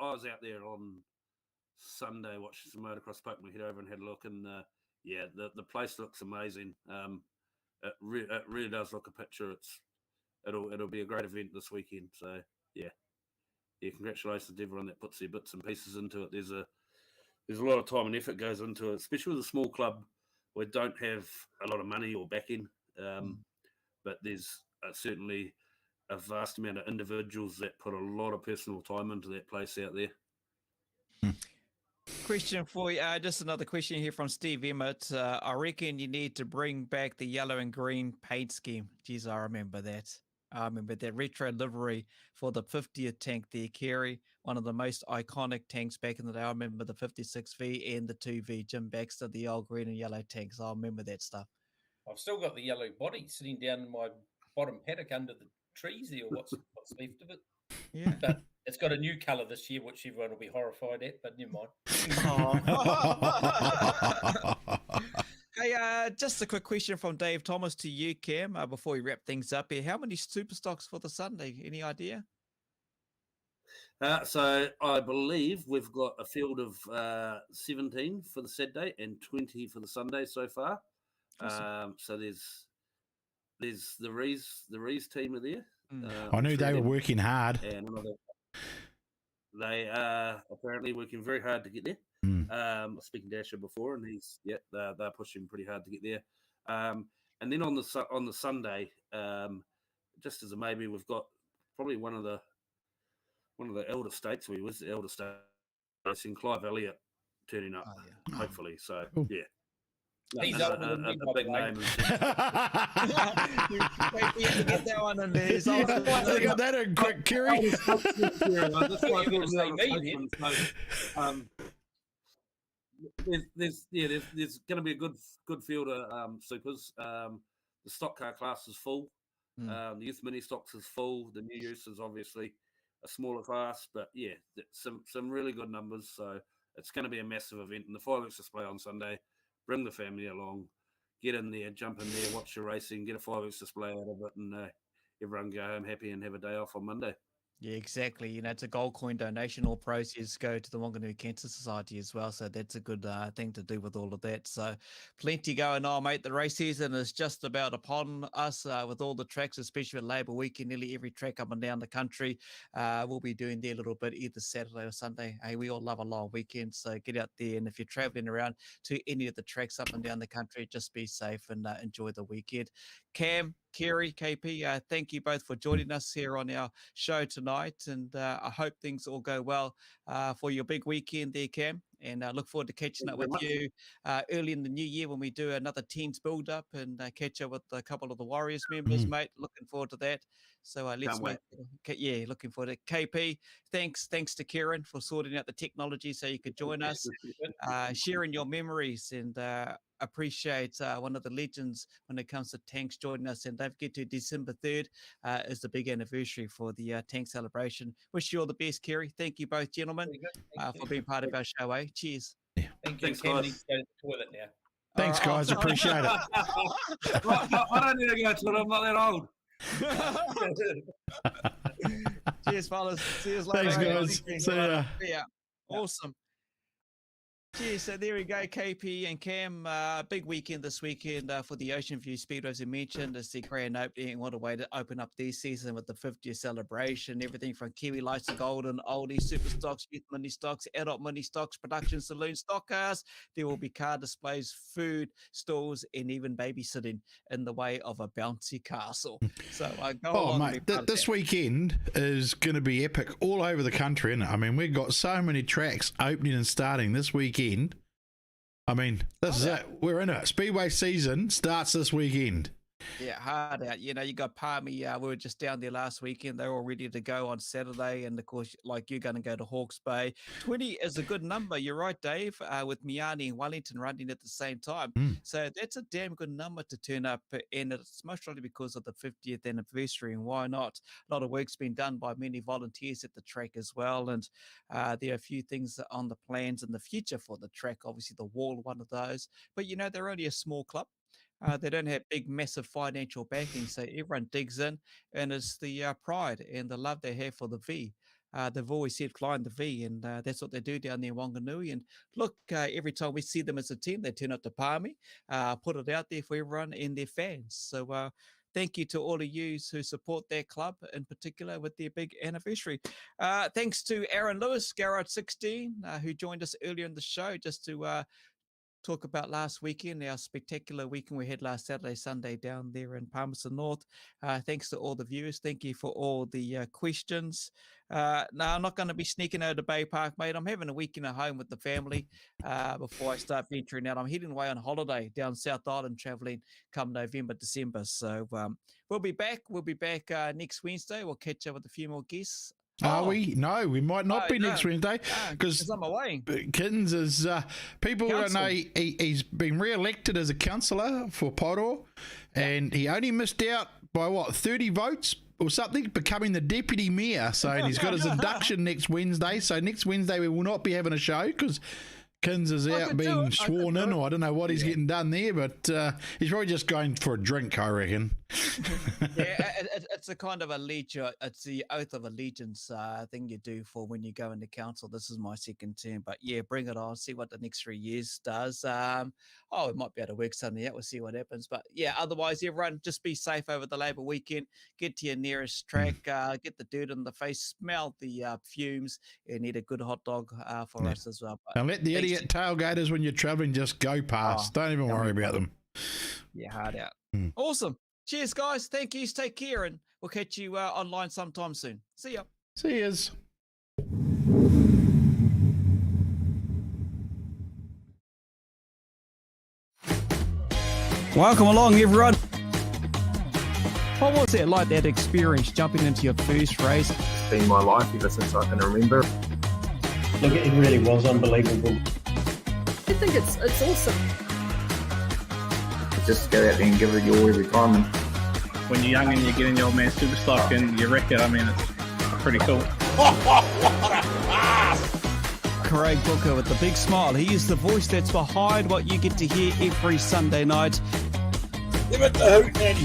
was out there on Sunday watching some motocross poke my head over and had a look, and the place looks amazing. It really does look a picture. It'll be a great event this weekend. So yeah, congratulations to everyone that puts their bits and pieces into it. There's a lot of time and effort goes into it, especially with a small club. We don't have a lot of money or backing, but there's certainly a vast amount of individuals that put a lot of personal time into that place out there. Question for you, just another question here from Steve Emmett. I reckon you need to bring back the yellow and green paint scheme. Geez, I remember that. I remember that retro livery for the 50th tank there, Kerry, one of the most iconic tanks back in the day. I remember the 56V and the 2V, Jim Baxter, the old green and yellow tanks. I remember that stuff. I've still got the yellow body sitting down in my bottom paddock under the trees there, what's left of it. Yeah. But it's got a new colour this year, which everyone will be horrified at, but never mind. Hey, just a quick question from Dave Thomas to you, Cam, before we wrap things up here. How many super stocks for the Sunday? Any idea? So I believe we've got a field of 17 for the Saturday and 20 for the Sunday so far. Awesome. So there's the Rees team are there. I knew they were working hard. And they are apparently working very hard to get there. Speaking to Asher before, and they're pushing pretty hard to get there. And then on the Sunday, just as a maybe, we've got probably one of the elder states. We was the elder state racing, Clive Elliott turning up, hopefully. So yeah. He's a big name. You get that one in there. I got that in quick, Kerry. There's going to be a good field of supers. The stock car class is full. The youth mini stocks is full. The new youth is obviously a smaller class, but yeah, some really good numbers. So it's going to be a massive event. And the fireworks display on Sunday. Bring the family along, get in there, jump in there, watch your racing, get a fireworks display out of it, and everyone go home happy and have a day off on Monday. Yeah, exactly. You know, it's a gold coin donation. All proceeds go to the Wanganui Cancer Society as well. So that's a good thing to do with all of that. So plenty going on, mate. The race season is just about upon us with all the tracks, especially with Labour Weekend. Nearly every track up and down the country. We'll be doing there a little bit either Saturday or Sunday. Hey, we all love a long weekend. So get out there. And if you're traveling around to any of the tracks up and down the country, just be safe and enjoy the weekend. Cam, Kerry, KP, thank you both for joining us here on our show tonight. And I hope things all go well for your big weekend there, Cam. And I look forward to catching up with you early in the new year when we do another teams build up and catch up with a couple of the Warriors members, mate. Looking forward to that. So let's looking forward to KP. Thanks to Kieran for sorting out the technology so you could join us, sharing your memories and appreciate one of the legends when it comes to tanks joining us. And don't forget to December 3rd is the big anniversary for the tank celebration. Wish you all the best, Kerry. Thank you both, gentlemen, for being part of our show. Cheers. Thanks, guys. Go to the toilet now. Thanks, guys. Appreciate it. I don't need to go to it. I'm not that old. Cheers, fellas. See you later. Thanks, guys. See ya. Yeah. Awesome. Cheers. So there we go, KP and Cam. Big weekend this weekend for the Ocean View Speedway, as I mentioned. It's the grand opening. What a way to open up their season with the 50th celebration. Everything from Kiwi Lights to Golden, Oldie, Super Stocks, Youth Mini Stocks, Adult Mini Stocks, Production Saloon, Stock Cars. There will be car displays, food, stalls, and even babysitting in the way of a bouncy castle. So go along. Mate, this weekend is going to be epic all over the country, isn't it? I mean, we've got so many tracks opening and starting this weekend. I mean, this is it. We're in it. Speedway season starts this weekend. Yeah, hard out. You know, you got Palmy. We were just down there last weekend. They're all ready to go on Saturday. And of course, like you're going to go to Hawke's Bay. 20 is a good number. You're right, Dave, with Miani and Wellington running at the same time. So that's a damn good number to turn up. And it's most likely because of the 50th anniversary. And why not? A lot of work's been done by many volunteers at the track as well. And there are a few things on the plans in the future for the track. Obviously, the wall, one of those. But, you know, they're only a small club. They don't have big, massive financial backing, so everyone digs in, and it's the pride and the love they have for the V. They've always said climb the V, and that's what they do down there in Wanganui. And look, every time we see them as a team, they turn up to Palmy, put it out there for everyone and their fans. So thank you to all of you who support their club, in particular with their big anniversary. Thanks to Aaron Lewis, Garrett 16, who joined us earlier in the show just to talk about last weekend, our spectacular weekend we had last Saturday, Sunday down there in Palmerston North. Thanks to all the viewers. Thank you for all the questions. No, I'm not going to be sneaking over to Bay Park, mate. I'm having a weekend at home with the family before I start venturing out. I'm heading away on holiday down South Island, traveling come November, December. So we'll be back. We'll be back next Wednesday. We'll catch up with a few more guests. Are we? No, we might not be next Wednesday because I'm away. Kittens is people don't know he's been re-elected as a councillor for Poro, and he only missed out by 30 votes or something, becoming the deputy mayor. So and he's got his induction next Wednesday. So next Wednesday we will not be having a show because Kinser's out being sworn in, or I don't know what he's getting done there, but he's probably just going for a drink, I reckon. It's a kind of it's the oath of allegiance thing you do for when you go into council. This is my second term, but yeah, bring it on. See what the next 3 years does. We might be able to work something out. We'll see what happens. But yeah, otherwise, everyone just be safe over the Labour weekend. Get to your nearest track. Get the dirt in the face. Smell the fumes, and eat a good hot dog for us as well. But and let the idiot tailgaters when you're travelling just go past. Don't even worry about them. Yeah, hard out. Awesome. Cheers, guys. Thank yous. Take care, and we'll catch you online sometime soon. See ya. See yous. Welcome along, everyone. What was it like, that experience, jumping into your first race? It's been my life ever since I can remember. Look, it really was unbelievable. I think it's awesome. Just go out there and give it your every time. And When you're young and you're getting your old man super stock and you wreck it, I mean, it's pretty cool. Craig Booker with the big smile. He is the voice that's behind what you get to hear every Sunday night. Give it the hoot, Nanny.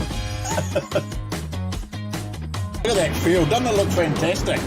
Look at that field. Doesn't it look fantastic?